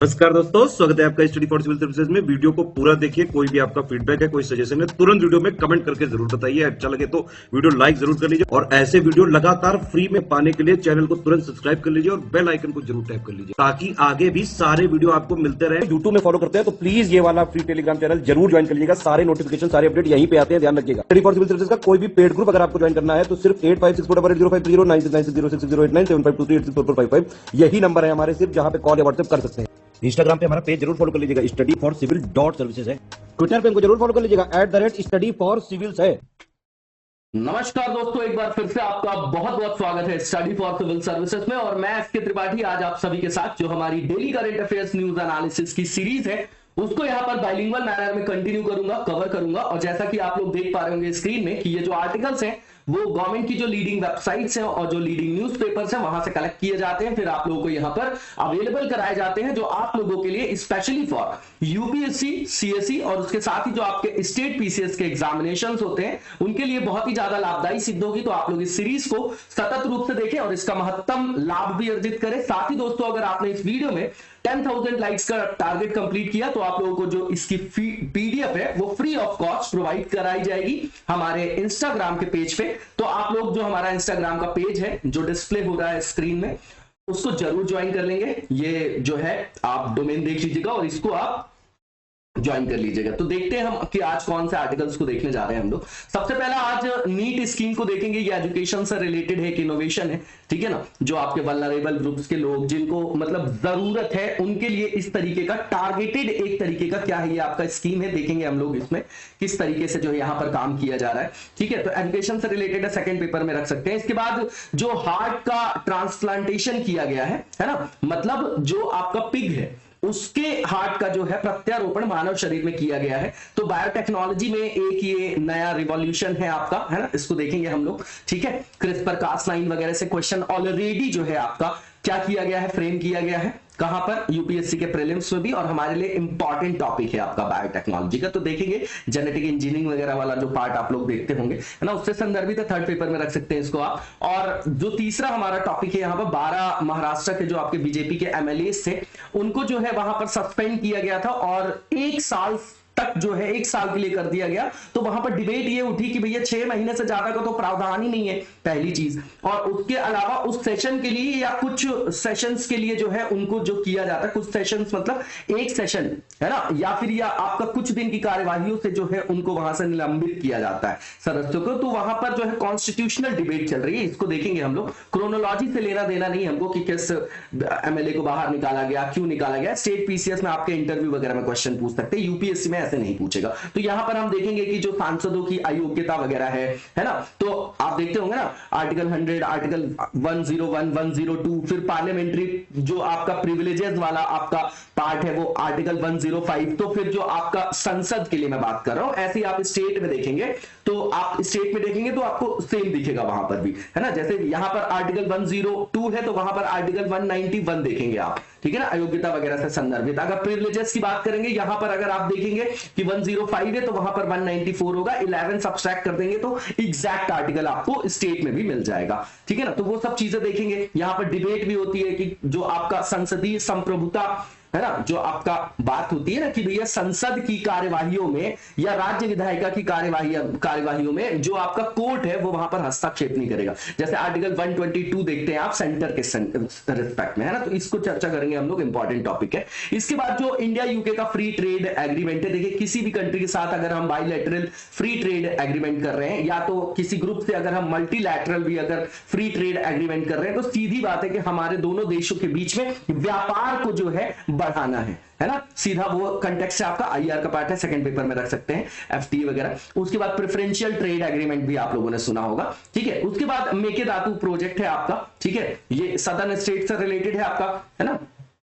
नमस्कार दोस्तों, स्वागत है आपका स्टडी फॉर सिविल सर्विसेज में। वीडियो को पूरा देखिए। कोई भी आपका फीडबैक है, कोई सजेशन है, तुरंत वीडियो में कमेंट करके जरूर बताइए। अच्छा लगे तो वीडियो लाइक जरूर कर लीजिए और ऐसे वीडियो लगातार फ्री में पाने के लिए चैनल को तुरंत सब्सक्राइब कर लीजिए और बेल आइकन को जरूर टैप कर लीजिए ताकि आगे भी सारे वीडियो आपको मिलते रहे। यूट्यूब में फॉलो करते हैं तो प्लीज ये वाला फ्री टेलीग्राम चैनल जरूर ज्वाइन कर लीजिएगा। सारे नोटिफिकेशन, सारे अपडेट यहीं पे आते हैं, ध्यान रखिएगा। स्टडी फॉर सिविल सर्विसेज का कोई भी पेड ग्रुप अगर आपको ज्वाइन करना है तो सिर्फ 8564805309697060089483864455 यही नंबर है हमारे, सिर्फ जहां पे कॉल या व्हाट्सएप कर सकते हैं। इंस्टाग्राम पे हमारा पेज जरूर फॉलो कर लीजिएगा, स्टडी फॉर सिविल .सर्विसेज है। ट्विटर पे हमको जरूर फॉलो कर लीजिएगा, @स्टडी फॉर सिविल्स है। नमस्कार दोस्तों, एक बार फिर से आपका बहुत बहुत स्वागत है स्टडी फॉर सिविल सर्विसेज में। और मैं एसके त्रिपाठी आज आप सभी के साथ जो हमारी daily current affairs news analysis की सीरीज है उसको यहाँ पर बाइलिंगुअल मैनर में कंटिन्यू करूंगा, कवर करूंगा। और जैसा कि आप लोग देख पा रहे होंगे स्क्रीन में कि ये जो आर्टिकल्स हैं वो गवर्नमेंट की जो लीडिंग वेबसाइट्स हैं और जो लीडिंग न्यूज़पेपर्स हैं वहां से कलेक्ट किए जाते हैं, फिर आप लोगों को यहाँ पर अवेलेबल कराए जाते हैं, जो आप लोगों के लिए स्पेशली फॉर यूपीएससी, सीएससी और उसके साथ ही जो आपके स्टेट पीसीएस के एग्जामिनेशंस होते हैं उनके लिए बहुत ही ज्यादा लाभदायी सिद्ध होगी। तो आप लोग इस सीरीज को सतत रूप से देखें और इसका महत्तम लाभ भी अर्जित करें। साथ ही दोस्तों, अगर आपने इस वीडियो में 10,000 लाइक्स का टारगेट कंप्लीट किया तो आप लोगों को जो इसकी पीडीएफ है वो फ्री ऑफ कॉस्ट प्रोवाइड कराई जाएगी हमारे इंस्टाग्राम के पेज पे। तो आप लोग जो हमारा इंस्टाग्राम का पेज है जो डिस्प्ले हो रहा है स्क्रीन में उसको जरूर ज्वाइन कर लेंगे। ये जो है आप डोमेन देख लीजिएगा और इसको आप ज्वाइन कर लीजिएगा। तो देखते हैं हम कि आज कौन से आर्टिकल्स को देखने जा रहे हैं हम लोग। सबसे पहला आज नीट स्कीम को देखेंगे। ये एजुकेशन से रिलेटेड है, एक इनोवेशन है, ठीक है ना। जो आपके वल्नरेबल ग्रुप्स के लोग जिनको मतलब जरूरत है उनके लिए इस तरीके का टारगेटेड एक तरीके का क्या है ये आपका स्कीम है। देखेंगे हम लोग इसमें किस तरीके से जो यहाँ पर काम किया जा रहा है, ठीक है। तो एजुकेशन से रिलेटेड है, सेकंड पेपर में रख सकते हैं। इसके बाद जो हार्ट का ट्रांसप्लांटेशन किया गया है ना, मतलब जो आपका पिग है उसके हार्ट का जो है प्रत्यारोपण मानव शरीर में किया गया है। तो बायोटेक्नोलॉजी में एक ये नया रिवॉल्यूशन है आपका, है ना। इसको देखेंगे हम लोग, ठीक है। क्रिस्पर कास9 वगैरह से क्वेश्चन ऑलरेडी जो है आपका क्या किया गया है, फ्रेम किया गया है कहां पर, यूपीएससी के प्रीलिम्स में भी। और हमारे लिए इंपॉर्टेंट टॉपिक है आपका बायोटेक्नोलॉजी का। तो देखेंगे जेनेटिक इंजीनियरिंग वगैरह वाला जो पार्ट आप लोग देखते होंगे, है ना, उससे संदर्भित है। थर्ड पेपर में रख सकते हैं इसको आप। और जो तीसरा हमारा टॉपिक है यहाँ पर 12 महाराष्ट्र के जो आपके बीजेपी के एमएलए थे उनको जो है वहां पर सस्पेंड किया गया था और 1 साल तक जो है 1 साल के लिए कर दिया गया। तो वहां पर डिबेट ये उठी कि भैया 6 महीने से ज्यादा का तो प्रावधान ही नहीं है, पहली चीज। और उसके अलावा उस सेशन के लिए या कुछ सेशंस के लिए जो है उनको जो किया जाता है, कुछ सेशंस मतलब एक सेशन, है ना, या फिर या आपका कुछ दिन की कार्यवाहियों से जो है उनको वहां से निलंबित किया जाता है सदस्यों को। तो वहां पर जो है कॉन्स्टिट्यूशनल डिबेट चल रही है, इसको देखेंगे हम लोग। क्रोनोलॉजी से लेना देना नहीं हमको कि किस एमएलए को बाहर निकाला गया, क्यों निकाला गया। स्टेट पीसीएस में आपके इंटरव्यू वगैरह में क्वेश्चन पूछ सकते हैं, यूपीएससी में ऐसे नहीं पूछेगा। तो यहां पर हम देखेंगे कि जो सांसदों की अयोग्यता वगैरह है ना। तो आप देखते होंगे ना आर्टिकल 100, आर्टिकल 101, 102, फिर पार्लियामेंट्री जो आपका प्रिविलेजेस वाला आपका पार्ट है वो आर्टिकल 105। तो फिर जो आपका संसद के लिए मैं बात कर रहा हूं, ऐसे ही आप स्टेट में देखेंगे तो आप स्टेट में देखेंगे तो आपको सेम दिखेगा वहां पर भी, है ना। जैसे यहां पर आर्टिकल 102 है तो वहां पर आर्टिकल 191 देखेंगे आप, ठीक है ना, अयोग्यता वगैरह से संदर्भित। अगर प्रिविलेजेस की बात करेंगे यहां पर अगर आप देखेंगे कि 105 है तो वहां पर 194 होगा। 11 सब्सट्रैक्ट कर देंगे तो एग्जैक्ट आर्टिकल आपको स्टेट में भी मिल जाएगा, ठीक है ना। तो वो सब चीजें देखेंगे। यहां पर डिबेट भी होती है कि जो आपका संसदीय संप्रभुता है ना, जो आपका बात होती है ना कि भैया संसद की कार्यवाहियों में या राज्य विधायिका की कार्यवाहियों में जो आपका कोर्ट है वो वहां पर हस्तक्षेप नहीं करेगा। जैसे आर्टिकल 122 देखते हैं आप सेंटर के रिस्पेक्ट में, है ना। तो इसको चर्चा करेंगे हम लोग, इंपॉर्टेंट टॉपिक है। इसके बाद जो इंडिया यूके का फ्री ट्रेड एग्रीमेंट है, देखिए किसी भी कंट्री के साथ अगर हम बायलैटरल फ्री ट्रेड एग्रीमेंट कर रहे हैं या तो किसी ग्रुप से अगर हम मल्टीलैटरल भी अगर फ्री ट्रेड एग्रीमेंट कर रहे हैं तो सीधी बात है कि हमारे दोनों देशों के बीच में व्यापार को जो है बढ़ाना है ना। सीधा वो कंटेक्स्ट से आपका आईआर का पार्ट है, सेकंड पेपर में रख सकते हैं, एफटीए वगैरह। उसके बाद प्रेफरेंशियल ट्रेड एग्रीमेंट भी आप लोगों ने सुना होगा, ठीक है। उसके बाद मेकेदातु प्रोजेक्ट है आपका, ठीक है, ये सदर्न स्टेट से रिलेटेड है आपका, है ना।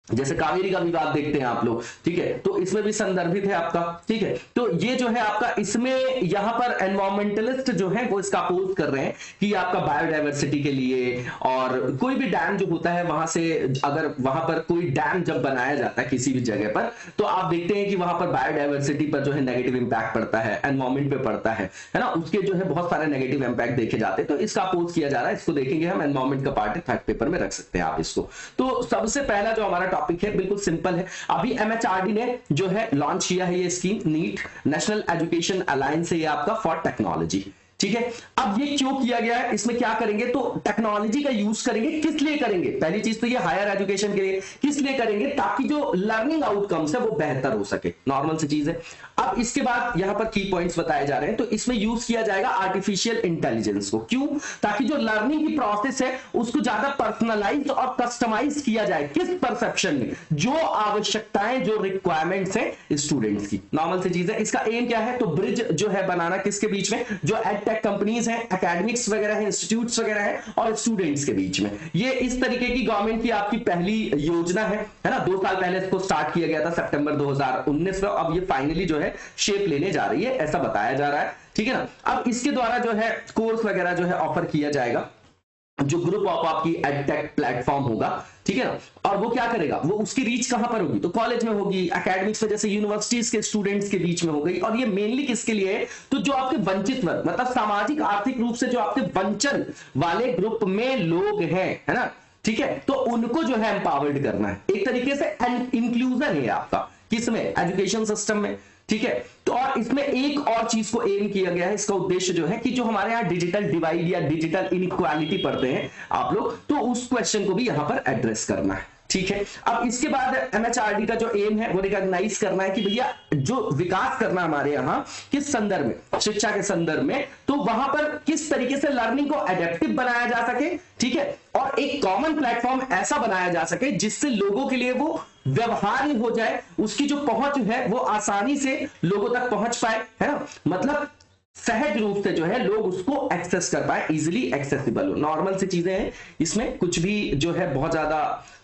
जैसे कावेरी का विवाद देखते हैं आप लोग, ठीक है, तो इसमें भी संदर्भित है आपका, ठीक है। तो ये जो है आपका इसमें यहां पर एनवायरमेंटलिस्ट जो है वो इसका अपोज कर रहे हैं कि आपका बायोडायवर्सिटी के लिए और कोई भी डैम जो होता है वहां से अगर वहां पर कोई डैम जब बनाया जाता है किसी भी जगह पर तो आप देखते हैं कि वहां पर बायोडायवर्सिटी पर जो है नेगेटिव इंपैक्ट पड़ता है, एनवायरमेंट पे पड़ता है ना, उसके जो है बहुत सारे नेगेटिव इंपैक्ट देखे जाते हैं। तो इसका अपोज किया जा रहा है, इसको देखेंगे हम, एनवायरमेंट का पार्ट है, थर्ड पेपर में रख सकते हैं आप इसको। तो सबसे पहला जो हमारा टॉपिक है, बिल्कुल सिंपल है। अभी एमएचआरडी ने जो है लॉन्च किया है ये scheme, NEAT national education alliance है ये आपका फॉर टेक्नोलॉजी, ठीक है। अब ये क्यों किया गया है, इसमें क्या करेंगे, तो टेक्नोलॉजी का यूज करेंगे, किस लिए करेंगे, पहली चीज तो ये हायर एजुकेशन के लिए किस लिए करेंगे, ताकि जो लर्निंग आउटकम्स है वो बेहतर हो सके, नॉर्मल सी चीज है। अब इसके बाद यहां पर की पॉइंट्स बताए जा रहे हैं, तो इसमें यूज किया जाएगा आर्टिफिशियल इंटेलिजेंस को, क्यों, ताकि जो लर्निंग की प्रोसेस है उसको ज्यादा पर्सनलाइज और कस्टमाइज किया जाए, किस परसेप्शन में, जो आवश्यकताएं जो रिक्वायरमेंट्स है स्टूडेंट्स की, नॉर्मल सी चीज है। इसका एम क्या है, तो ब्रिज जो है बनाना किसके बीच में, जो टेक कंपनीज हैं, एकेडमिक्स वगैरह हैं, इंस्टीट्यूट्स वगैरह हैं और स्टूडेंट्स के बीच में। ये इस तरीके की गवर्नमेंट की आपकी पहली योजना है ना। 2 साल पहले इसको स्टार्ट किया गया था सितंबर 2019 में, अब ये फाइनली जो है शेप लेने जा रही है, ऐसा बताया जा रहा है, ठीक है ना। अब इसके द्वारा जो है कोर्स वगैरह जो है ऑफर किया जाएगा, जो ग्रुप ऑफ आपकी एडटेक प्लेटफॉर्म होगा, ठीक है ना। और वो क्या करेगा, वो उसकी रीच कहां पर होगी, तो कॉलेज में होगी, एकेडमिक्स में जैसे यूनिवर्सिटीज के स्टूडेंट्स के बीच में हो गई। और ये मेनली किसके लिए है, तो जो आपके वंचित वर्ग, मतलब सामाजिक आर्थिक रूप से जो आपके वंचन वाले ग्रुप में लोग हैं, है ना, ठीक है, तो उनको जो है एम्पावर्ड करना है, एक तरीके से इंक्लूजन है आपका किसमें, एजुकेशन सिस्टम में, ठीक है। तो और इसमें एक और चीज को एम किया गया है, इसका उद्देश्य जो है कि जो हमारे यहाँ डिजिटल डिवाइड या डिजिटल इनइक्वालिटी पढ़ते हैं आप लोग, तो उस क्वेश्चन को भी यहां पर एड्रेस करना है, ठीक है। अब इसके बाद एमएचआरडी का जो एम है वो रिकॉग्नाइज करना है कि भैया जो विकास करना हमारे यहाँ किस संदर्भ में, शिक्षा के संदर्भ में, तो वहां पर किस तरीके से लर्निंग को एडेप्टिव बनाया जा सके, ठीक है, और एक कॉमन प्लेटफॉर्म ऐसा बनाया जा सके जिससे लोगों के लिए वो व्यवहार्य हो जाए, उसकी जो पहुंच है वो आसानी से लोगों तक पहुंच पाए, है ना, मतलब सहज रूप से जो है लोग उसको एक्सेस कर पाए, इजीली एक्सेसिबल हो, नॉर्मल सी चीजें हैं, इसमें कुछ भी जो है बहुत ज्यादा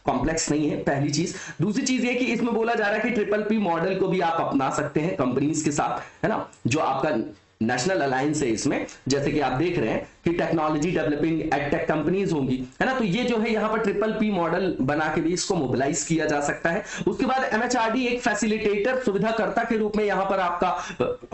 कॉम्प्लेक्स नहीं है, पहली चीज। दूसरी चीज ये कि इसमें बोला जा रहा है कि ट्रिपल पी मॉडल को भी आप अपना सकते हैं कंपनीज के साथ, है ना, जो आपका नेशनल अलायंस है इसमें, जैसे कि आप देख रहे हैं कि टेक्नोलॉजी डेवलपिंग एडटेक कंपनीज होंगी, है ना, तो ये जो है यहाँ पर ट्रिपल पी मॉडल बना के भी इसको मोबिलाइज किया जा सकता है। उसके बाद एमएचआरडी एक फैसिलिटेटर, सुविधाकर्ता के रूप में यहाँ पर आपका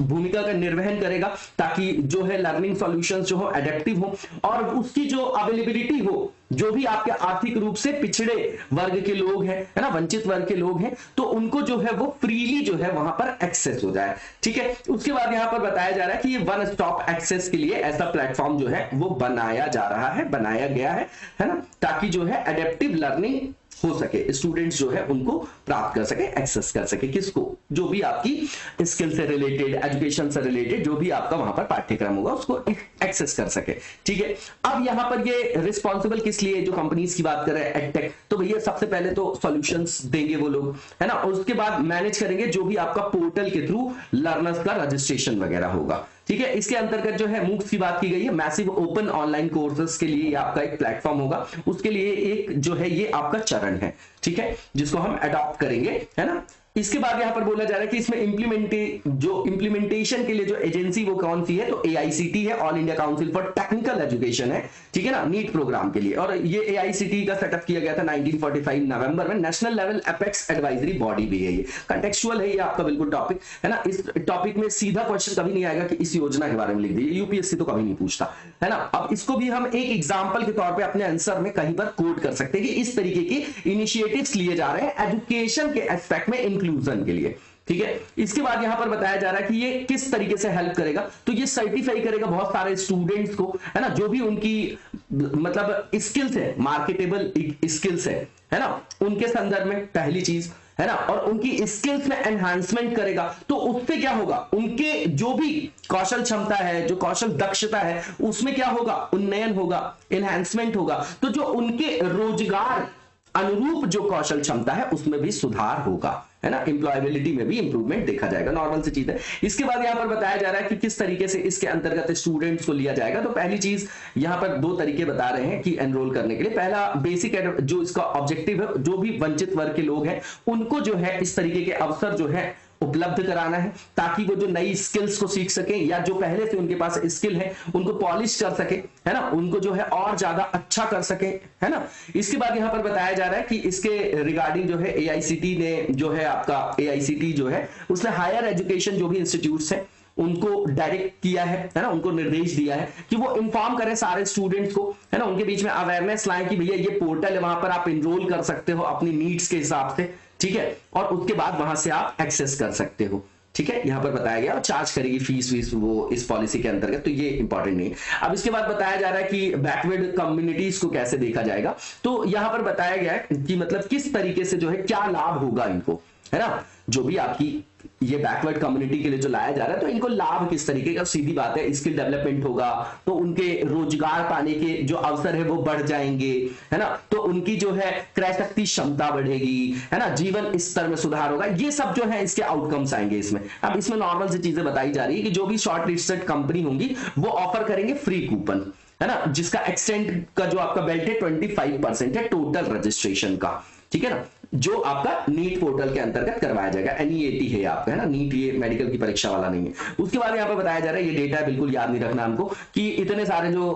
भूमिका का निर्वहन करेगा, ताकि जो है लर्निंग सॉल्यूशंस जो हो एडेप्टिव हो और उसकी जो अवेलेबिलिटी हो, जो भी आपके आर्थिक रूप से पिछड़े वर्ग के लोग हैं, है ना, वंचित वर्ग के लोग हैं, तो उनको जो है वो फ्रीली जो है वहां पर एक्सेस हो जाए, ठीक है। उसके बाद यहां पर बताया जा रहा है कि ये वन स्टॉप एक्सेस के लिए ऐसा प्लेटफॉर्म जो है वो बनाया जा रहा है, बनाया गया है ना, ताकि जो है एडेप्टिव लर्निंग हो सके, स्टूडेंट्स जो है उनको प्राप्त कर सके, एक्सेस कर सके, किसको, जो भी आपकी स्किल से रिलेटेड, एजुकेशन से रिलेटेड जो भी आपका वहां पर पाठ्यक्रम होगा उसको एक्सेस कर सके, ठीक है। अब यहां पर ये रिस्पॉन्सिबल किस लिए, जो कंपनीज की बात कर रहे हैं एडटेक, तो भैया सबसे पहले तो सॉल्यूशंस देंगे वो लोग, है ना, और उसके बाद मैनेज करेंगे जो भी आपका पोर्टल के थ्रू लर्नर्स का रजिस्ट्रेशन वगैरह होगा, ठीक है। इसके अंतर्गत जो है मूक्स की बात की गई है, मैसिव ओपन ऑनलाइन कोर्सेज के लिए आपका एक प्लेटफॉर्म होगा, उसके लिए एक जो है ये आपका चरण है, ठीक है, जिसको हम अडॉप्ट करेंगे, है ना। इसके बाद यहां पर बोला जा रहा है कि इसमें इंप्लीमेंटेशन के लिए जो एजेंसी वो कौन सी है, तो एआईसीटी है, all India council for technical education है, ठीक है ना, नीट प्रोग्राम के लिए। और ये एआईसीटी का सेटअप किया गया था 1945 नवंबर में, national level apex advisory body भी है, ये कंटेक्चुअल है, ये आपका बिल्कुल टॉपिक है ना। इस टॉपिक में सीधा क्वेश्चन कभी नहीं आएगा कि इस योजना के बारे में लिख दीजिए, यूपीएससी तो कभी नहीं पूछता, है ना। अब इसको भी हम एक एग्जाम्पल के तौर पर अपने आंसर में कहीं पर कोट कर सकते हैं कि इस तरीके के इनिशिएटिव्स लिए जा रहे हैं एजुकेशन के एस्पेक्ट में इंक्लूजन के लिए, ठीक है। इसके बाद यहां पर बताया जा रहा है कि ये किस तरीके से हेल्प करेगा, तो ये सर्टिफाई करेगा बहुत सारे स्टूडेंट्स को, है ना, जो भी उनकी मतलब स्किल्स है, मार्केटेबल स्किल्स है ना, उनके संदर्भ में पहली चीज, है ना, और उनकी स्किल्स में एनहांसमेंट करेगा, तो उससे क्या होगा, उनके जो भी कौशल क्षमता है, जो कौशल दक्षता है, उसमें क्या होगा, उन्नयन होगा, एनहांसमेंट होगा, तो जो उनके रोजगार अनुरूप जो कौशल क्षमता है उसमें भी सुधार होगा, है ना, एम्प्लॉयबिलिटी में भी इंप्रूवमेंट देखा जाएगा, नॉर्मल सी चीज है। इसके बाद यहां पर बताया जा रहा है कि किस तरीके से इसके अंतर्गत स्टूडेंट्स को लिया जाएगा, तो पहली चीज यहां पर 2 तरीके बता रहे हैं कि एनरोल करने के लिए। पहला बेसिक जो इसका ऑब्जेक्टिव है, जो भी वंचित वर्ग के लोग हैं उनको जो है इस तरीके के अवसर जो है उपलब्ध कराना है, ताकि वो जो नई स्किल्स को सीख सके या जो पहले से उनके पास स्किल है उनको पॉलिश कर सके, है ना, उनको जो है और ज्यादा अच्छा कर सके, है ना। इसके बाद यहां पर बताया जा रहा है कि इसके रिगार्डिंग जो है एआईसीटी ने जो है आपका एआईसीटी जो है उसने हायर एजुकेशन जो भी इंस्टीट्यूट्स हैं उनको डायरेक्ट किया है ना, उनको निर्देश दिया है कि वो इन्फॉर्म करें सारे स्टूडेंट्स को, है ना, उनके बीच में अवेयरनेस लाएं कि भैया ये पोर्टल है, वहां पर आप इनरोल कर सकते हो अपनी नीड्स के हिसाब से, ठीक है, और उसके बाद वहां से आप एक्सेस कर सकते हो, ठीक है, यहां पर बताया गया, और चार्ज करेगी फीस वो इस पॉलिसी के अंतर्गत, तो ये इंपॉर्टेंट नहीं है। अब इसके बाद बताया जा रहा है कि बैकवर्ड कम्युनिटीज को कैसे देखा जाएगा, तो यहां पर बताया गया है कि मतलब किस तरीके से जो है क्या लाभ होगा इनको, है ना, जो भी आपकी ये बैकवर्ड कम्युनिटी के लिए जो लाया जा रहा है, तो इनको लाभ किस तरीके का, सीधी बात है स्किल डेवलपमेंट होगा, तो उनके रोजगार पाने के जो अवसर है वो बढ़ जाएंगे, है ना, तो उनकी जो है क्रय शक्ति क्षमता बढ़ेगी, है ना, जीवन स्तर में सुधार होगा, ये सब जो है इसके आउटकम्स आएंगे इसमें। अब इसमें नॉर्मल सी चीजें बताई जा रही है कि जो भी शॉर्ट लिस्टेड कंपनी होंगी वो ऑफर करेंगे फ्री कूपन, है ना, जिसका एक्सटेंड का जो आपका बेल्ट है 25% है टोटल रजिस्ट्रेशन का, ठीक है ना, जो आपका नीट पोर्टल के अंतर्गत करवाया जाएगा। NEAT है आपका, है ना, नीट ये मेडिकल की परीक्षा वाला नहीं है। उसके बाद यहाँ पे बताया जा रहा है, ये डेटा बिल्कुल याद नहीं रखना हमको, कि इतने सारे जो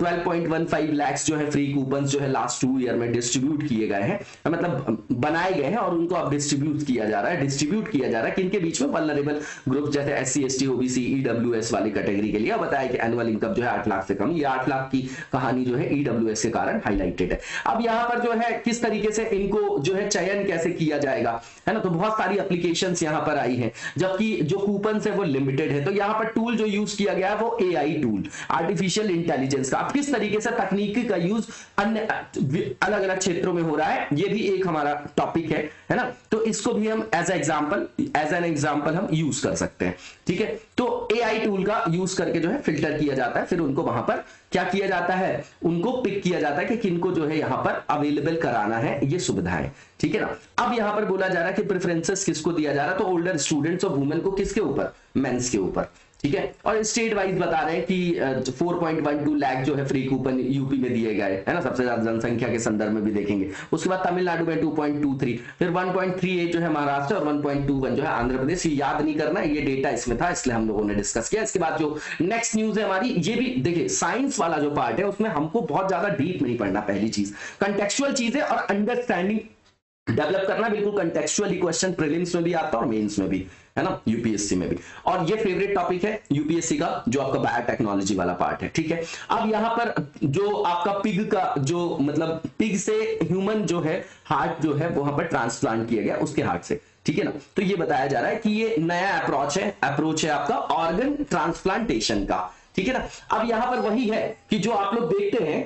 12.15 लाख जो है फ्री कूपन जो है लास्ट 2 ईयर में डिस्ट्रीब्यूट किए गए हैं, मतलब बनाए गए हैं, और उनको अब डिस्ट्रीब्यूट किया जा रहा है किनके बीच में, वल्नरेबल ग्रुप जैसे SC ST OBC EWS वाली कैटेगरी के लिए। बताया कि एनुअल इनकम जो है 8 लाख से कम, ये 8 लाख की कहानी जो है EWS के कारण हाईलाइटेड है। अब यहाँ पर जो है किस तरीके से इनको जो है चयन कैसे किया जाएगा, है ना, तो बहुत सारी एप्लीकेशंस यहां पर आई हैं, जबकि जो कूपन है वो लिमिटेड है। तो यहां पर टूल जो यूज किया गया है वो AI टूल, आर्टिफिशियल इंटेलिजेंस का। अब किस तरीके से तकनीकी का यूज अन्य अलग अलग क्षेत्रों में हो रहा है, ये भी एक हमारा टॉपिक है ना, तो इसको भी हम एज एन एग्जाम्पल हम यूज कर सकते हैं, ठीक है। तो AI टूल का यूज करके जो है फिल्टर किया जाता है, फिर उनको वहां पर क्या किया जाता है, उनको पिक किया जाता है कि किनको जो है यहां पर अवेलेबल कराना है ये सुविधाएं, ठीक है ना। अब यहां पर बोला जा रहा है कि प्रेफरेंसेस किसको दिया जा रहा है, तो ओल्डर स्टूडेंट्स और वुमेन को किसके ऊपर, मेंस के ऊपर, ठीक है। और स्टेट वाइज बता रहे हैं कि 4.12 लाख जो है फ्री कूपन यूपी में दिए गए, है ना, सबसे ज्यादा जनसंख्या के संदर्भ में भी देखेंगे। उसके बाद तमिलनाडु में 2.23, फिर 1.38 जो है महाराष्ट्र, और 1.21 जो है आंध्र प्रदेश। ये याद नहीं करना, ये डेटा इसमें था इसलिए हम लोगों ने डिस्कस किया। इसके बाद जो नेक्स्ट न्यूज है हमारी, ये भी देखिए साइंस वाला जो पार्ट है उसमें हमको बहुत ज्यादा डीप नहीं पढ़ना, पहली चीज कंटेक्चुअल चीज है, और अंडरस्टैंडिंग डेवलप करना बिल्कुल कंटेक्चुअली, क्वेश्चन प्रीलिम्स में भी आता है और मेंस में भी, है ना, यूपीएससी में भी। और ये फेवरेट टॉपिक है यूपीएससी का, जो आपका बायोटेक्नोलॉजी वाला पार्ट है, ठीक है। अब यहां पर जो आपका पिग का जो मतलब पिग से ह्यूमन जो है हार्ट जो है वहां पर ट्रांसप्लांट किया गया उसके हार्ट से, ठीक है ना। तो ये बताया जा रहा है कि ये नया अप्रोच है आपका ऑर्गन ट्रांसप्लांटेशन का, ठीक है ना। अब यहां पर वही है कि जो आप लोग देखते हैं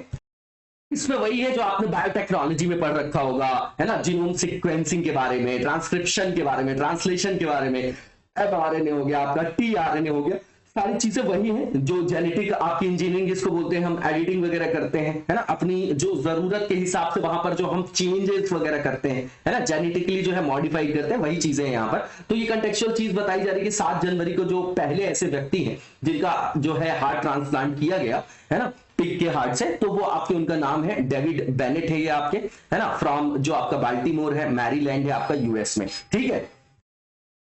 इसमें वही है जो आपने बायोटेक्नोलॉजी में पढ़ रखा होगा, है ना, जीनोम सीक्वेंसिंग के बारे में, ट्रांसक्रिप्शन के बारे में, ट्रांसलेशन के बारे में, mRNA हो गया आपका, tRNA हो गया, सारी चीजें वही हैं जो जेनेटिक आपकी इंजीनियरिंग जिसको बोलते हैं हम, एडिटिंग वगैरह करते हैं, है ना, अपनी जो जरूरत के हिसाब से वहां पर जो हम चेंजेस वगैरह करते हैं, है ना, जेनेटिकली जो है मॉडिफाइड करते हैं, वही चीजें हैं यहाँ पर। तो ये कंटेक्चुअल चीज बताई जा रही है कि 7 जनवरी को जो पहले ऐसे व्यक्ति हैं जिनका जो है हार्ट ट्रांसप्लांट किया गया, है ना, पिग के हार्ट से, तो वो आपके उनका नाम है डेविड बेनेट है, ये आपके, है ना, फ्रॉम जो आपका बाल्टीमोर है, मैरीलैंड है आपका यूएस में, ठीक है।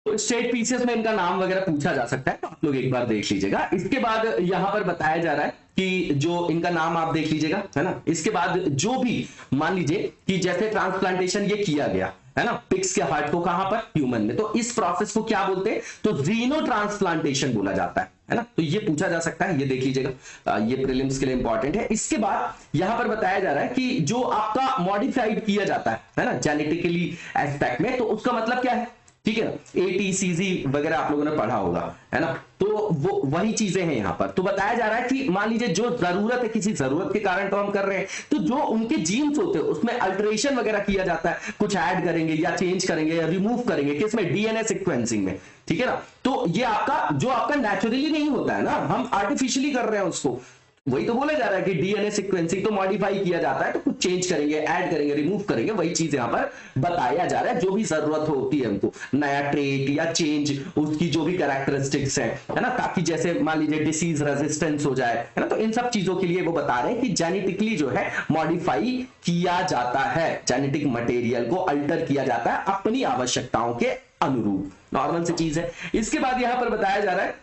तो स्टेट पीसीएस में इनका नाम वगैरह पूछा जा सकता है, तो आप लोग एक बार देख लीजिएगा। इसके बाद यहां पर बताया जा रहा है कि जो इनका नाम आप देख लीजिएगा, है ना। इसके बाद जो भी मान लीजिए कि जैसे ट्रांसप्लांटेशन ये किया गया, है ना, पिग्स के हार्ट को, कहां पर, ह्यूमन में, तो इस प्रोसेस को क्या बोलते हैं, तो रीनो ट्रांसप्लांटेशन बोला जाता है ना। तो ये पूछा जा सकता है, ये देख लीजिएगा, ये प्रीलिम्स के लिए इंपॉर्टेंट है। इसके बाद यहां पर बताया जा रहा है कि जो आपका मॉडिफाइड किया जाता है ना, जेनेटिकली एस्पेक्ट में, तो उसका मतलब क्या है, ठीक है ना, ATCG वगैरह आप लोगों ने पढ़ा होगा, है ना, तो वो वही चीजें हैं यहाँ पर। तो बताया जा रहा है कि मान लीजिए जो जरूरत है, किसी जरूरत के कारण तो हम कर रहे हैं, तो जो उनके जीन्स होते हैं उसमें अल्टरेशन वगैरह किया जाता है, कुछ ऐड करेंगे या चेंज करेंगे या रिमूव करेंगे, किसमें, DNA सीक्वेंसिंग में, ठीक है ना। तो ये आपका जो आपका नेचुरली नहीं होता है ना, हम आर्टिफिशियली कर रहे हैं उसको, वही तो बोला जा रहा है कि DNA सीक्वेंसिंग तो मॉडिफाई किया जाता है, तो कुछ चेंज करेंगे, ऐड करेंगे, रिमूव करेंगे, वही चीज यहां पर बताया जा रहा है। जो भी जरूरत होती है हमको, नया ट्रेट या चेंज, उसकी जो भी कैरेक्टरिस्टिक्स है ना, ताकि जैसे मान लीजिए डिसीज रेजिस्टेंस हो जाए, है ना, तो इन सब चीजों के लिए वो बता रहे हैं कि जेनेटिकली जो है मॉडिफाई किया जाता है, जेनेटिक मटेरियल को अल्टर किया जाता है अपनी आवश्यकताओं के अनुरूप, नॉर्मल सी चीज है। इसके बाद यहां पर बताया जा रहा है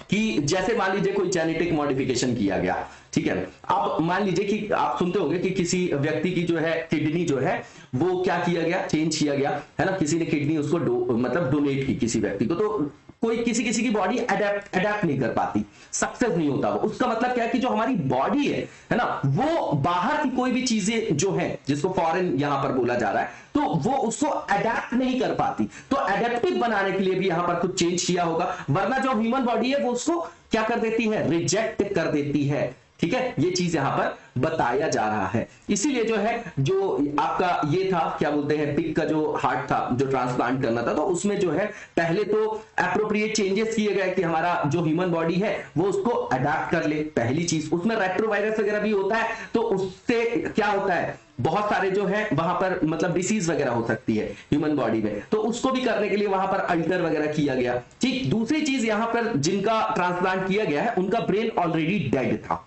कि जैसे मान लीजिए कोई जेनेटिक मॉडिफिकेशन किया गया, ठीक है। अब मान लीजिए कि आप सुनते होंगे कि किसी व्यक्ति की जो है किडनी जो है वो क्या किया गया, चेंज किया गया, है ना, किसी ने किडनी उसको मतलब डोनेट की किसी व्यक्ति को, तो कोई किसी किसी की बॉडी अडेप्ट नहीं कर पाती, सक्सेस नहीं होता वो। उसका मतलब क्या है कि जो हमारी बॉडी है ना, वो बाहर की कोई भी चीजें जो है, जिसको फॉरेन यहां पर बोला जा रहा है, तो वो उसको अडेप्ट नहीं कर पाती। तो अडेप्टिव बनाने के लिए भी यहां पर कुछ चेंज किया होगा, वरना जो ह्यूमन बॉडी है वो उसको क्या कर देती है, रिजेक्ट कर देती है। ठीक है, ये चीज यहां पर बताया जा रहा है। इसीलिए जो है, जो आपका ये था, क्या बोलते हैं, पिग का जो हार्ट था जो ट्रांसप्लांट करना था, तो उसमें जो है पहले तो एप्रोप्रिएट चेंजेस किए गए कि हमारा जो ह्यूमन बॉडी है वो उसको अडेप्ट कर ले, पहली चीज। उसमें रेट्रोवायरस वगैरह भी होता है, तो उससे क्या होता है, बहुत सारे जो है वहां पर मतलब डिसीज वगैरह हो सकती है ह्यूमन बॉडी में, तो उसको भी करने के लिए वहां पर अल्टर वगैरह किया गया। ठीक, दूसरी चीज यहां पर जिनका ट्रांसप्लांट किया गया है उनका ब्रेन ऑलरेडी डेड था,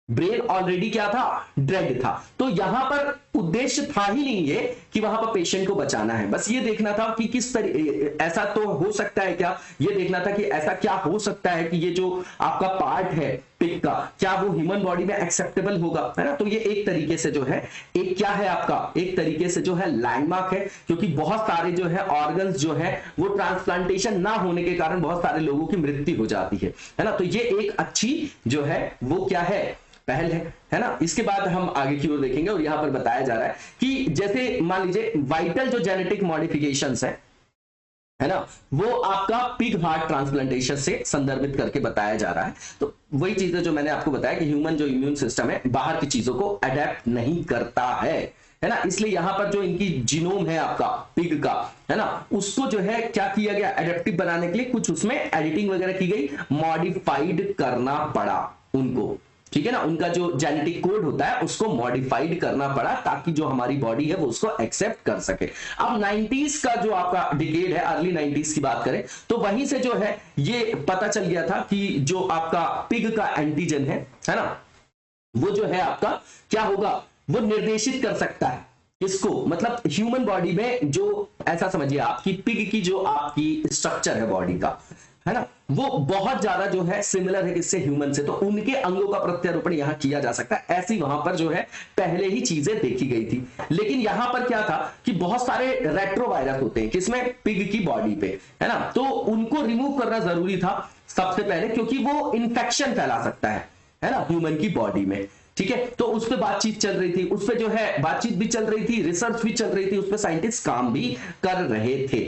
ब्रेन ऑलरेडी क्या था, डेड था। तो यहां पर उद्देश्य था ही नहीं ये कि वहां पर पेशेंट को बचाना है, बस ये देखना था कि किस तरह, ऐसा तो हो सकता है क्या, ये देखना था कि ऐसा क्या हो सकता है कि ये जो आपका पार्ट है पिग का, क्या वो ह्यूमन बॉडी में एक्सेप्टेबल होगा, है ना। तो ये एक तरीके से जो है, एक क्या है आपका, एक तरीके से जो है लैंडमार्क है, क्योंकि बहुत सारे जो है ऑर्गन्स जो है वो ट्रांसप्लांटेशन ना होने के कारण बहुत सारे लोगों की मृत्यु हो जाती है ना। तो ये एक अच्छी जो है वो क्या है, पहल है ना। इसके बाद हम आगे की ओर देखेंगे, और यहां पर बताया जा रहा है कि जैसे मान लीजिए वाइटल जो जेनेटिक मॉडिफिकेशंस है ना, वो आपका पिग हार्ट ट्रांसप्लांटेशन से संदर्भित करके बताया जा रहा है। तो वही चीजें जो मैंने आपको बताया कि ह्यूमन जो इम्यून सिस्टम है बाहर की चीजों को अडेप्ट नहीं करता है ना। इसलिए यहां पर जो इनकी जीनोम है आपका पिग का, है ना, उसको जो है क्या किया गया, एडेप्टिव बनाने के लिए कुछ उसमें एडिटिंग वगैरह की गई, मॉडिफाइड करना पड़ा उनको। ठीक है ना, उनका जो जेनेटिक कोड होता है उसको मॉडिफाइड करना पड़ा ताकि जो हमारी बॉडी है वो उसको एक्सेप्ट कर सके। अब 90s का जो आपका डिकेड है, अर्ली 90s की बात करें, तो वहीं से जो है ये पता चल गया था कि जो आपका पिग का एंटीजन है ना, वो जो है आपका क्या होगा, वो निर्देशित कर सकता है इसको, मतलब ह्यूमन बॉडी में जो, ऐसा समझिए आप कि पिग की जो आपकी स्ट्रक्चर है बॉडी का, है ना, वो बहुत ज्यादा जो है सिमिलर है किससे, ह्यूमन से। तो उनके अंगों का प्रत्यारोपण यहां किया जा सकता है, ऐसी वहां पर जो है पहले ही चीजें देखी गई थी। लेकिन यहां पर क्या था कि बहुत सारे रेट्रोवायरस होते हैं किसमें, पिग की बॉडी पे, है ना, तो उनको रिमूव करना जरूरी था सबसे पहले, क्योंकि वो इंफेक्शन फैला सकता है ना, ह्यूमन की बॉडी में। ठीक है, तो उस पर बातचीत चल रही थी, उस पर जो है बातचीत भी चल रही थी, रिसर्च भी चल रही थी, उस पर साइंटिस्ट काम भी कर रहे थे।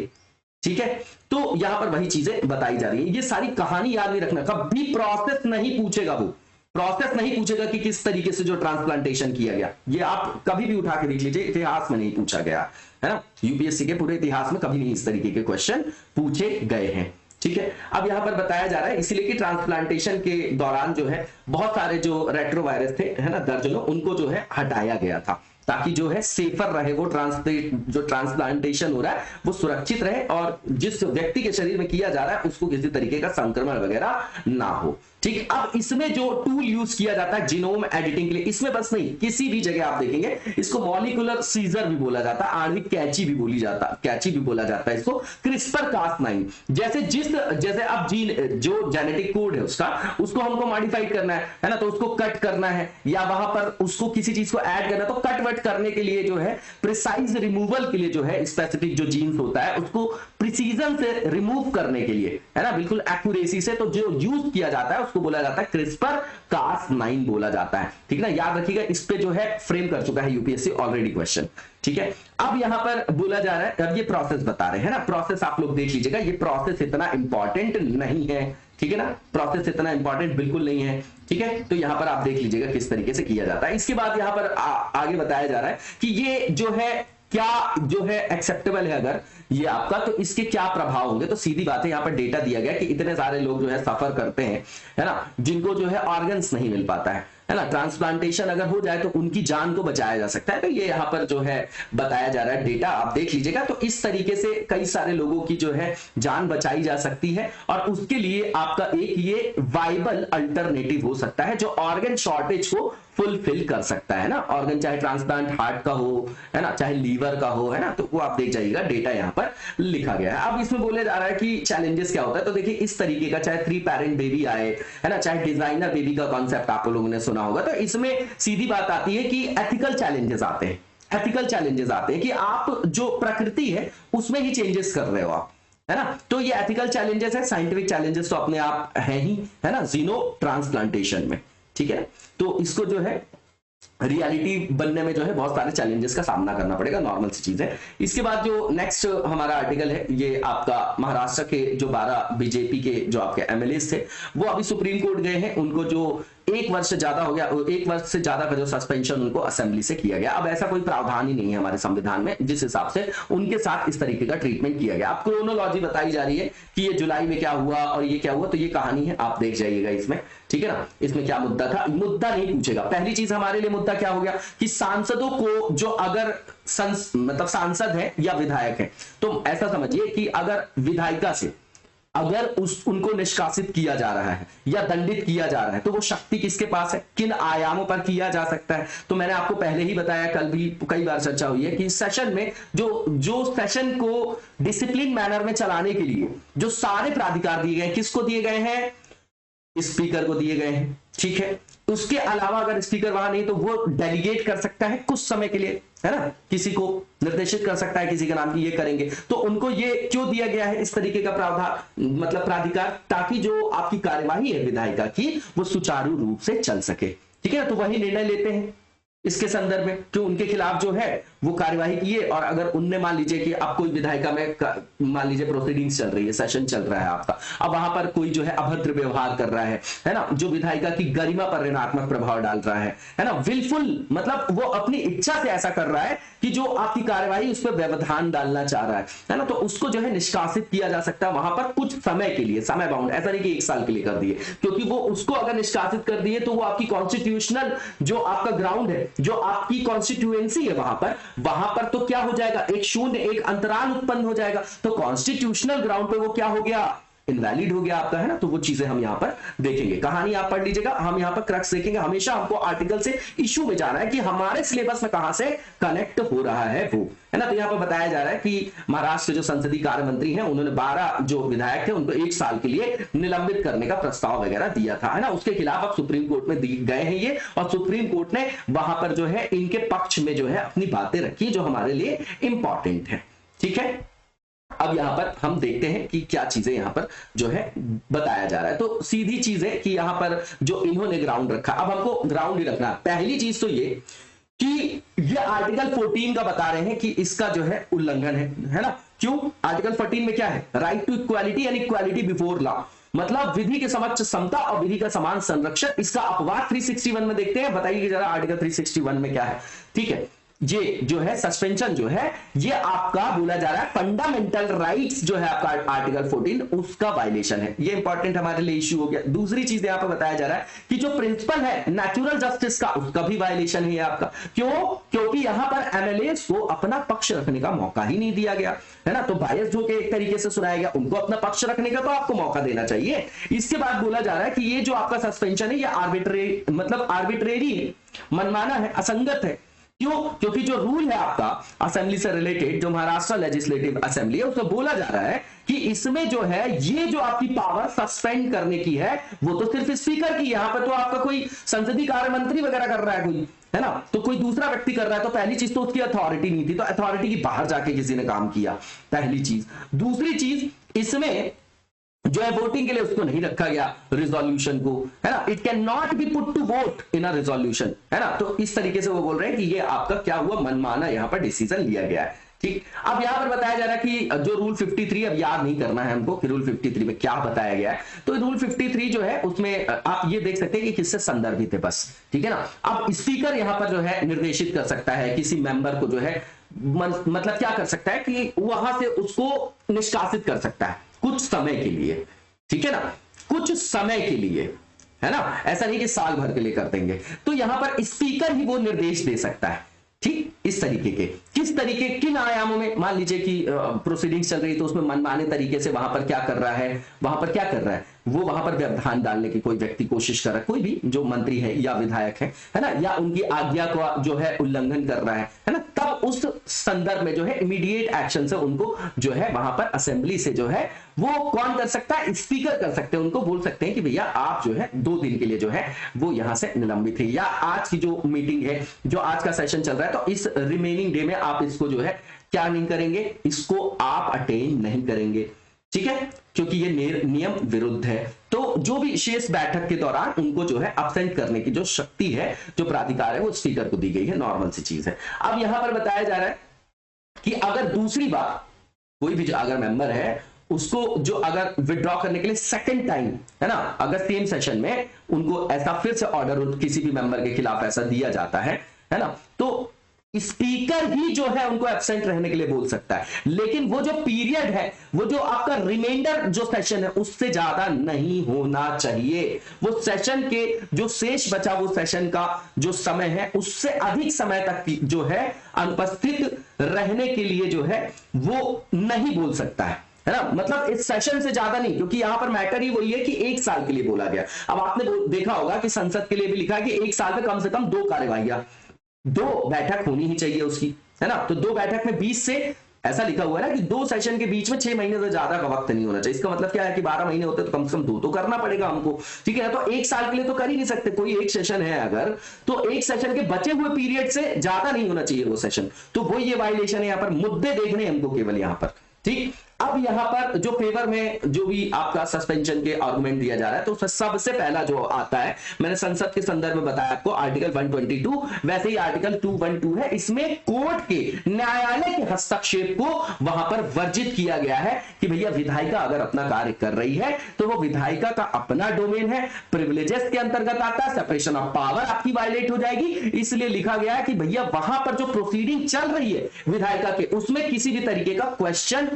ठीक है, तो यहां पर वही चीजें बताई जा रही है। ये सारी कहानी याद नहीं रखना, कभी प्रोसेस नहीं पूछेगा, वो प्रोसेस नहीं पूछेगा कि किस तरीके से जो ट्रांसप्लांटेशन किया गया, ये आप कभी भी उठा के देख लीजिए, इतिहास में नहीं पूछा गया है ना। यूपीएससी के पूरे इतिहास में कभी नहीं इस तरीके के क्वेश्चन पूछे गए हैं। ठीक है, अब यहां पर बताया जा रहा है इसीलिए कि ट्रांसप्लांटेशन के दौरान जो है बहुत सारे जो रेट्रोवायरस थे, है ना, दर्जनों, उनको जो है हटाया गया था ताकि जो है सेफर रहे वो जो ट्रांसप्लांटेशन हो रहा है वो सुरक्षित रहे, और जिस व्यक्ति के शरीर में किया जा रहा है उसको किसी तरीके का संक्रमण वगैरह ना हो। ठीक, अब इसमें जो टूल यूज किया जाता है जीनोम एडिटिंग के लिए, इसमें बस नहीं, किसी भी जगह आप देखेंगे इसको मॉलिक्यूलर सीजर भी बोला जाता है, आणविक कैंची भी बोला जाता है इसको, क्रिस्पर कास9। जैसे अब जीन जो जेनेटिक कोड है उसको हमको मॉडिफाइड करना है ना, तो उसको कट करना है या वहां पर उसको किसी चीज को ऐड करना, तो कट वट करने के लिए जो है प्रिसाइज रिमूवल के लिए जो है स्पेसिफिक जो जीन्स होता है उसको प्रिसीजन से रिमूव करने के लिए, है ना, बिल्कुल एक्यूरेसी से, तो जो यूज किया जाता है उसको बोला जाता है क्रिस्पर कास9 बोला जाता है। ठीक ना, याद रखिएगा, इस पे जो है फ्रेम कर चुका है यूपीएससी ऑलरेडी क्वेश्चन। ठीक है, अब यहां पर बोला जा रहा है, अब ये प्रोसेस बता रहे हैं ना, प्रोसेस आप लोग देख लीजिएगा, ये प्रोसेस इतना इंपॉर्टेंट नहीं है। ठीक है ना, प्रोसेस इतना इंपॉर्टेंट बिल्कुल नहीं है। ठीक है, तो यहां पर आप देख लीजिएगा किस तरीके से किया जाता है। इसके बाद यहां पर आगे बताया जा रहा है कि ये जो है क्या जो है एक्सेप्टेबल है अगर ये आपका, तो इसके क्या प्रभाव होंगे। तो सीधी बात है, यहां पर डेटा दिया गया कि इतने सारे लोग जो है सफर करते हैं, है ना, जिनको जो है ऑर्गन्स नहीं मिल पाता है ना, ट्रांसप्लांटेशन अगर हो जाए तो उनकी जान को बचाया जा सकता है। तो ये यहाँ पर जो है बताया जा रहा है, डेटा आप देख लीजिएगा। तो इस तरीके से कई सारे लोगों की जो है जान बचाई जा सकती है, और उसके लिए आपका एक ये वाइबल अल्टरनेटिव हो सकता है जो ऑर्गन शॉर्टेज को फुलफिल कर सकता है ना। ऑर्गन चाहे ट्रांसप्लांट हार्ट का हो, है ना, चाहे लीवर का हो, है ना, तो वो आप देख जाइएगा, डेटा यहाँ पर लिखा गया है। अब इसमें बोले जा रहा है कि चैलेंजेस क्या होता है। तो देखिए इस तरीके का, चाहे 3 पेरेंट बेबी आए, है ना, चाहे डिजाइनर बेबी का कॉन्सेप्ट आप लोगों ने सुना होगा, तो इसमें सीधी बात आती है कि एथिकल चैलेंजेस आते हैं। एथिकल चैलेंजेस आते हैं कि आप जो प्रकृति है उसमें ही चेंजेस कर रहे हो आप, है ना। तो ये एथिकल चैलेंजेस है, साइंटिफिक चैलेंजेस तो अपने आप है ही, है ना, जीनो ट्रांसप्लांटेशन में, ठीक है। तो इसको जो है रियलिटी बनने में जो है बहुत सारे चैलेंजेस का सामना करना पड़ेगा, नॉर्मल सी चीज है। इसके बाद जो नेक्स्ट हमारा आर्टिकल है, ये आपका महाराष्ट्र के जो 12 बीजेपी के जो आपके एमएलए थे वो अभी सुप्रीम कोर्ट गए हैं, उनको जो 1 वर्ष से ज्यादा हो गया, 1 वर्ष से ज्यादा का जो सस्पेंशन उनको असेंबली से किया गया। अब ऐसा कोई प्रावधान ही नहीं है हमारे संविधान में जिस हिसाब से उनके साथ इस तरीके का ट्रीटमेंट किया गया। अब क्रोनोलॉजी बताई जा रही है कि ये जुलाई में क्या हुआ और ये क्या हुआ, तो ये कहानी है, आप देख जाइएगा इसमें, ठीक है ना। इसमें क्या मुद्दा था, मुद्दा नहीं पूछेगा। पहली चीज हमारे लिए मुद्दा क्या हो गया कि सांसदों को जो अगर मतलब सांसद है या विधायक है, तो ऐसा समझिए कि अगर विधायिका से अगर उनको निष्कासित किया जा रहा है या दंडित किया जा रहा है, तो वो शक्ति किसके पास है, किन आयामों पर किया जा सकता है। तो मैंने आपको पहले ही बताया, कल भी कई बार चर्चा हुई है कि सेशन में जो सेशन को डिसिप्लिन मैनर में चलाने के लिए जो सारे प्राधिकार दिए गए, किसको दिए गए हैं, स्पीकर को दिए गए हैं, ठीक है। उसके अलावा अगर स्पीकर वहां नहीं तो वो डेलीगेट कर सकता है कुछ समय के लिए, है ना, किसी को निर्देशित कर सकता है किसी के नाम की ये करेंगे। तो उनको ये क्यों दिया गया है इस तरीके का प्रावधान, मतलब प्राधिकार, ताकि जो आपकी कार्यवाही है विधायिका की वो सुचारू रूप से चल सके, ठीक है। तो वही निर्णय लेते हैं इसके संदर्भ में कि उनके खिलाफ जो है वो कार्यवाही किए, और अगर उनने मान लीजिए कि अब कोई विधायिका में मान लीजिए प्रोसीडिंग्स चल रही है, सेशन चल रहा है आपका, अब वहां पर कोई जो है अभद्र व्यवहार कर रहा है ना, जो विधायिका की गरिमा पर ऋणात्मक प्रभाव डाल रहा है ना, विलफुल मतलब वो अपनी इच्छा से ऐसा कर रहा है कि जो आपकी कार्यवाही उस पर व्यवधान डालना चाह रहा है ना, तो उसको जो है निष्कासित किया जा सकता है वहां पर कुछ समय के लिए, समय बाउंड, ऐसा नहीं कि 1 साल के लिए कर दिए, क्योंकि वो उसको अगर निष्कासित कर दिए तो वो आपकी कॉन्स्टिट्यूशनल जो आपका ग्राउंड है, जो आपकी कॉन्स्टिट्यूएंसी है वहां पर तो क्या हो जाएगा, एक शून्य, एक अंतराल उत्पन्न हो जाएगा। तो कॉन्स्टिट्यूशनल ग्राउंड पे वो क्या हो गया, इनवैलिड हो गया आपका, है ना। तो वो चीजें हम यहां पर देखेंगे, कहानी आप पढ़ लीजिएगा, हम यहां पर क्रक्स देखेंगे। हमेशा हमको आर्टिकल से इश्यू में जाना है कि हमारे सिलेबस में कहां से कनेक्ट हो रहा है वो, है ना। तो यहां पर बताया जा रहा है कि महाराष्ट्र के जो संसदीय कार्य मंत्री हैं उन्होंने 12 जो विधायक थे उनको 1 साल के लिए निलंबित करने का प्रस्ताव वगैरह दिया था, है ना। उसके खिलाफ अब सुप्रीम कोर्ट में गए हैं ये, और सुप्रीम कोर्ट ने वहां पर जो है इनके पक्ष में जो है अपनी बातें रखी जो हमारे लिए इंपॉर्टेंट है, ठीक है। अब यहां पर हम देखते हैं कि क्या चीजें यहां पर जो है बताया जा रहा है। तो सीधी चीज है कि यहां पर जो इन्होंने ग्राउंड रखा, अब हमको ग्राउंड ही रखना। पहली चीज तो ये कि ये आर्टिकल 14 का बता रहे हैं कि इसका जो है उल्लंघन है ना। क्यों, आर्टिकल 14 में क्या है, right to equality and equality before law, मतलब विधि के समक्ष समता और विधि का समान संरक्षण। इसका अपवाद 361 में देखते हैं, बताइए जरा आर्टिकल 361 में क्या है, ठीक है। ये जो है सस्पेंशन जो है ये आपका बोला जा रहा है फंडामेंटल राइट्स जो है आपका आर्टिकल 14 उसका वायलेशन है, ये इंपॉर्टेंट हमारे लिए इश्यू हो गया। दूसरी चीज यहां पर बताया जा रहा है कि जो प्रिंसिपल है नेचुरल जस्टिस का उसका भी वायलेशन है आपका। क्यों, क्योंकि यहां पर एमएलए को अपना पक्ष रखने का मौका ही नहीं दिया गया, है ना। तो बायस जो के एक तरीके से सुनाया गया, उनको अपना पक्ष रखने का तो आपको मौका देना चाहिए। इसके बाद बोला जा रहा है कि ये जो आपका सस्पेंशन है ये आर्बिट्रेरी, मतलब आर्बिट्रेरी है, मनमाना है, असंगत है। क्यों, क्योंकि जो रूल है आपका असेंबली से रिलेटेड, जो महाराष्ट्र लेजिस्लेटिव असेंबली है, उसमें बोला जा रहा है कि इसमें जो है ये जो आपकी पावर सस्पेंड करने की है वो तो सिर्फ स्पीकर की, यहां पर तो आपका कोई संसदीय कार्य मंत्री वगैरह कर रहा है कोई, है ना, तो कोई दूसरा व्यक्ति कर रहा है। तो पहली चीज तो उसकी अथॉरिटी नहीं थी, तो अथॉरिटी की बाहर जाके किसी ने काम किया, पहली चीज। दूसरी चीज, इसमें जो है वोटिंग के लिए उसको नहीं रखा गया रिजोल्यूशन को, है ना, it can not be put to vote in a resolution, है ना। तो इस तरीके से वो बोल रहे हैं कि ये आपका क्या हुआ, मनमाना यहां पर डिसीजन लिया गया है, ठीक। अब यहां पर बताया जा रहा है कि जो रूल 53, अब याद नहीं करना है हमको कि रूल 53 में क्या बताया गया है। तो रूल 53 जो है उसमें आप ये देख सकते हैं कि किससे संदर्भित है बस, ठीक है ना। अब स्पीकर यहां पर जो है निर्देशित कर सकता है किसी मेंबर को, जो है मतलब क्या कर सकता है कि वहां से उसको निष्कासित कर सकता है कुछ समय के लिए, ठीक है ना, कुछ समय के लिए, है ना, ऐसा नहीं कि साल भर के लिए कर देंगे। तो यहां पर स्पीकर ही वो निर्देश दे सकता है, ठीक। इस तरीके के, किस तरीके, किन आयामों में, मान लीजिए कि प्रोसीडिंग्स चल रही तो उसमें मनमाने तरीके से वहां पर क्या कर रहा है, वहां पर क्या कर रहा है, वो वहां पर व्यवधान डालने की कोई व्यक्ति कोशिश कर रहा है, कोई भी जो मंत्री है या विधायक है ना, या उनकी आज्ञा का जो है उल्लंघन कर रहा है ना, तब उस संदर्भ में जो है इमीडिएट एक्शन से उनको जो है वहां पर असेंबली से जो है वो कौन कर सकता है, स्पीकर कर सकते हैं, उनको बोल सकते हैं कि भैया आप जो है 2 दिन के लिए जो है वो यहां से निलंबित है, या आज की जो मीटिंग है, जो आज का सेशन चल रहा है, तो इस रिमेनिंग डे में आप इसको जो है क्या नहीं करेंगे, इसको आप अटेंड नहीं करेंगे, ठीक है, क्योंकि ये नियम विरुद्ध है। तो जो भी शेष बैठक के दौरान उनको जो है अब्सेंट करने की जो शक्ति है, जो प्राधिकार है, वो स्पीकर को दी गई है। नॉर्मल सी चीज है। अब यहां पर बताया जा रहा है कि अगर दूसरी बार कोई भी जो अगर मेंबर है उसको जो अगर विड्रॉ करने के लिए सेकंड टाइम, है ना, अगर सेम सेशन में उनको ऐसा फिर से ऑर्डर किसी भी मेंबर के खिलाफ ऐसा दिया जाता है ना, तो स्पीकर ही जो है उनको एब्सेंट रहने के लिए बोल सकता है। लेकिन वो जो पीरियड है, वो जो आपका रिमाइंडर जो सेशन है, उससे ज्यादा नहीं होना चाहिए। वो सेशन के जो शेष बचा वो सेशन का जो समय है, उससे अधिक समय तक जो है अनुपस्थित रहने के लिए जो है वो नहीं बोल सकता है ना। मतलब इस सेशन से ज्यादा नहीं, क्योंकि यहां पर मैटर ही वही है कि 1 साल के लिए बोला गया। अब आपने देखा होगा कि संसद के लिए भी लिखा है कि 1 साल में कम से कम 2 कार्यवाहियां, 2 बैठक होनी ही चाहिए उसकी, है ना। तो 2 बैठक में 20 से ऐसा लिखा हुआ है ना कि 2 सेशन के बीच में 6 महीने से ज्यादा का वक्त नहीं होना चाहिए। इसका मतलब क्या है कि 12 महीने होते तो कम से कम 2 तो करना पड़ेगा हमको, ठीक है। तो 1 साल के लिए तो कर ही नहीं सकते। कोई एक सेशन है अगर, तो 1 सेशन के बचे हुए पीरियड से ज्यादा नहीं होना चाहिए वो सेशन। तो वो ये वायलेशन है। यहां पर मुद्दे देखने हमको केवल यहां पर, ठीक। अब यहां पर जो फेवर में जो भी आपका सस्पेंशन के आर्गुमेंट दिया जा रहा है, तो सबसे पहला जो आता है, मैंने संसद के संदर्भ में बताया आपको आर्टिकल 122, वैसे ही आर्टिकल 212 है। इसमें कोर्ट के, न्यायालय के हस्तक्षेप को वहां पर वर्जित किया गया है कि भैया विधायिका अगर अपना कार्य कर रही है तो वो विधायिका का अपना डोमेन है, प्रिविलेजेस के अंतर्गत आता है, सेपरेशन ऑफ पावर आपकी वायलेट हो जाएगी। इसलिए लिखा गया है कि भैया वहां पर जो प्रोसीडिंग चल रही है विधायिका के, उसमें किसी भी तरीके का क्वेश्चन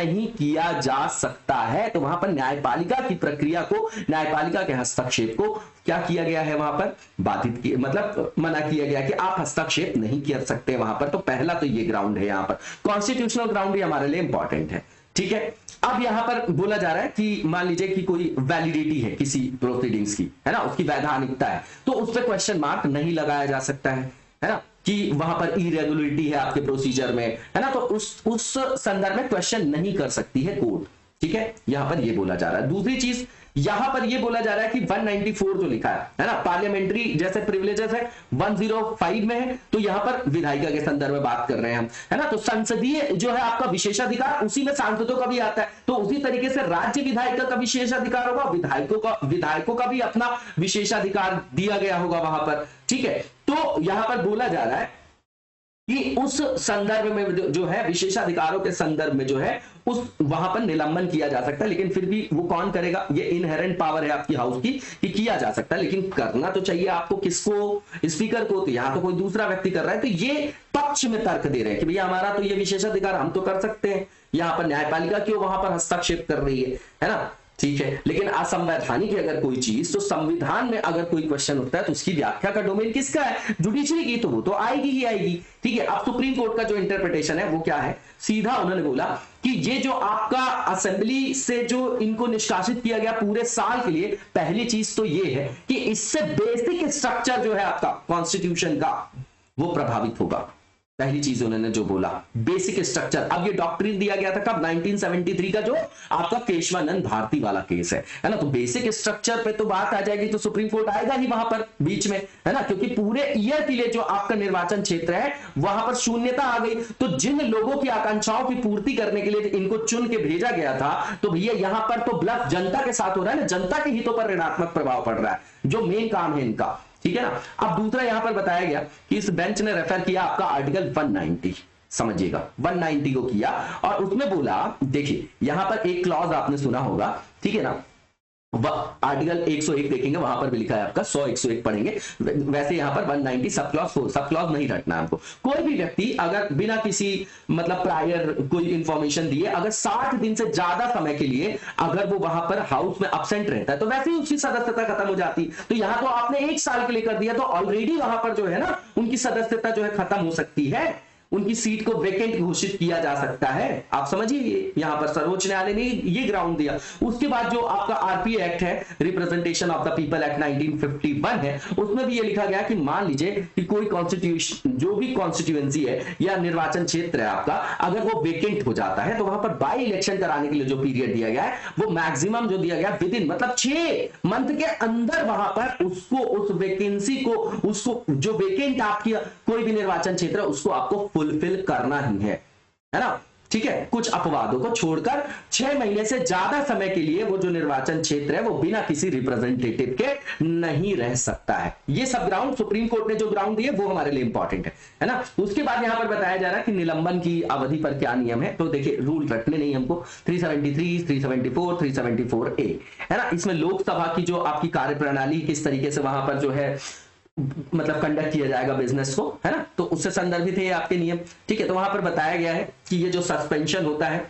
नहीं किया जा सकता है। तो वहां पर न्यायपालिका की प्रक्रिया को, न्यायपालिका के हस्तक्षेप को क्या किया गया है, वहां पर बाधित किया, मतलब मना किया गया कि आप हस्तक्षेप नहीं कर सकते वहां पर। तो पहला तो ये ग्राउंड है, यहां पर कॉन्स्टिट्यूशनल ग्राउंड भी हमारे लिए इंपॉर्टेंट है, ठीक है। अब यहां पर बोला जा रहा है कि मान लीजिए कि कोई वैलिडिटी है किसी प्रोसीडिंग्स की, है ना, उसकी वैधानिकता है, तो उस पर क्वेश्चन मार्क नहीं लगाया जा सकता है ना, कि वहां पर इरेगुलरिटी है आपके प्रोसीजर में, है ना। तो उस संदर्भ में क्वेश्चन नहीं कर सकती है कोर्ट, ठीक है। यहां पर ये बोला जा रहा है। दूसरी चीज यहां पर ये बोला जा रहा है कि 194 जो लिखा है ना, पार्लियामेंट्री जैसे प्रिविलेजेस है 105 में है, तो यहां पर विधायिका के संदर्भ में बात कर रहे हैं हम, है ना। तो संसदीय जो है आपका विशेषाधिकार, उसी में सांसदों का भी आता है, तो उसी तरीके से राज्य विधायिका का विशेषाधिकार होगा, विधायकों का भी अपना विशेषाधिकार दिया गया होगा वहां पर, ठीक है। तो यहां पर बोला जा रहा है कि उस संदर्भ में जो है विशेषाधिकारों के संदर्भ में जो है उस वहां पर निलंबन किया जा सकता है। लेकिन फिर भी वो कौन करेगा, ये इनहेरेंट पावर है आपकी हाउस की कि किया जा सकता है, लेकिन करना तो चाहिए आपको किसको, स्पीकर को। तो यहां तो कोई दूसरा व्यक्ति कर रहा है, तो ये पक्ष में तर्क दे रहे हैं कि भैया हमारा तो ये विशेषाधिकार हम तो कर सकते हैं, यहां पर न्यायपालिका क्यों वहां पर हस्तक्षेप कर रही है ना, ठीक है। लेकिन असंवैधानिक है अगर कोई चीज, तो संविधान में अगर कोई क्वेश्चन उठता है तो उसकी व्याख्या का डोमेन किसका है, जुडिशरी की, तो वो तो आएगी ही आएगी, ठीक है। अब सुप्रीम कोर्ट का जो इंटरप्रिटेशन है वो क्या है, सीधा उन्होंने बोला कि ये जो आपका असेंबली से जो इनको निष्कासित किया गया पूरे साल के लिए, पहली चीज तो ये है कि इससे बेसिक स्ट्रक्चर जो है आपका कॉन्स्टिट्यूशन का वो प्रभावित होगा। पहली चीज उन्होंने जो बोला बेसिक स्ट्रक्चर। अब ये डॉक्ट्रिन दिया गया था कब, 1973 का जो आपका केशवानंद भारती वाला केस है ना। तो बेसिक स्ट्रक्चर पे तो बात आ जाएगी, तो सुप्रीम कोर्ट आएगा ही वहां पर बीच में, है ना, क्योंकि पूरे ईयर के लिए जो आपका निर्वाचन क्षेत्र है वहां पर शून्यता आ गई। तो जिन लोगों की आकांक्षाओं की पूर्ति करने के लिए इनको चुन के भेजा गया था, तो भैया यहां पर तो ब्लफ जनता के साथ हो रहा है ना, जनता के हितों पर ऋणात्मक प्रभाव पड़ रहा है, जो मेन काम है इनका, ठीक है ना। अब दूसरा यहां पर बताया गया कि इस बेंच ने रेफर किया आपका आर्टिकल 190, समझिएगा 190 को किया, और उसमें बोला, देखिए यहां पर एक क्लॉज आपने सुना होगा, ठीक है ना, आर्टिकल 101 देखेंगे वहां पर भी लिखा है आपका 101 पढ़ेंगे, वैसे यहां पर 190 सब क्लॉज नहीं रटना हमको। कोई भी व्यक्ति अगर बिना किसी मतलब प्रायर कोई इंफॉर्मेशन दिए अगर 60 दिन से ज्यादा समय के लिए अगर वो वहां पर हाउस में अब्सेंट रहता है तो वैसे ही उसकी सदस्यता खत्म हो जाती। तो यहां तो आपने 1 साल के लिए कर दिया, तो ऑलरेडी वहां पर जो है ना उनकी सदस्यता जो है खत्म हो सकती है, उनकी सीट को वेकेंट घोषित किया जा सकता है। आप समझिए यहां पर सर्वोच्च न्यायालय ने ये ग्राउंड दिया। उसके बाद जो आपका आरपी एक्ट है, representation of the people act 1951 है, उसमें भी ये लिखा गया कि मान लीजिए कि कोई कॉन्स्टिट्यूशन जो भी कॉन्स्टिट्यूएंसी है या निर्वाचन क्षेत्र है आपका, अगर वो वेकेंट हो जाता है तो वहां पर बाई इलेक्शन कराने के लिए जो पीरियड दिया गया है वो मैक्सिमम जो दिया गया विद इन मतलब 6 मंथ के अंदर वहां पर उसको उस वैकेंसी को उसको जो वेकेंट आपकी कोई भी निर्वाचन क्षेत्र है उसको आपको फुलफिल करना ही है ना, ठीक है, कुछ अपवादों को छोड़कर 6 महीने से ज्यादा समय के लिए वो जो निर्वाचन क्षेत्र है वो बिना किसी रिप्रेजेंटेटिव के नहीं रह सकता है। ये सब ग्राउंड सुप्रीम कोर्ट ने जो ग्राउंड दिए वो हमारे लिए इंपॉर्टेंट है ना। उसके बाद यहां पर बताया जा रहा है कि निलंबन की अवधि पर क्या नियम है। तो देखिए रूल रटने नहीं हमको, 373, 374, 374A है ना। इसमें लोकसभा की जो आपकी कार्यप्रणाली किस तरीके से वहां पर जो है मतलब कंडक्ट किया जाएगा बिजनेस को, है ना, तो उससे संदर्भित है आपके नियम। ठीक है, तो वहां पर बताया गया है कि ये जो सस्पेंशन होता है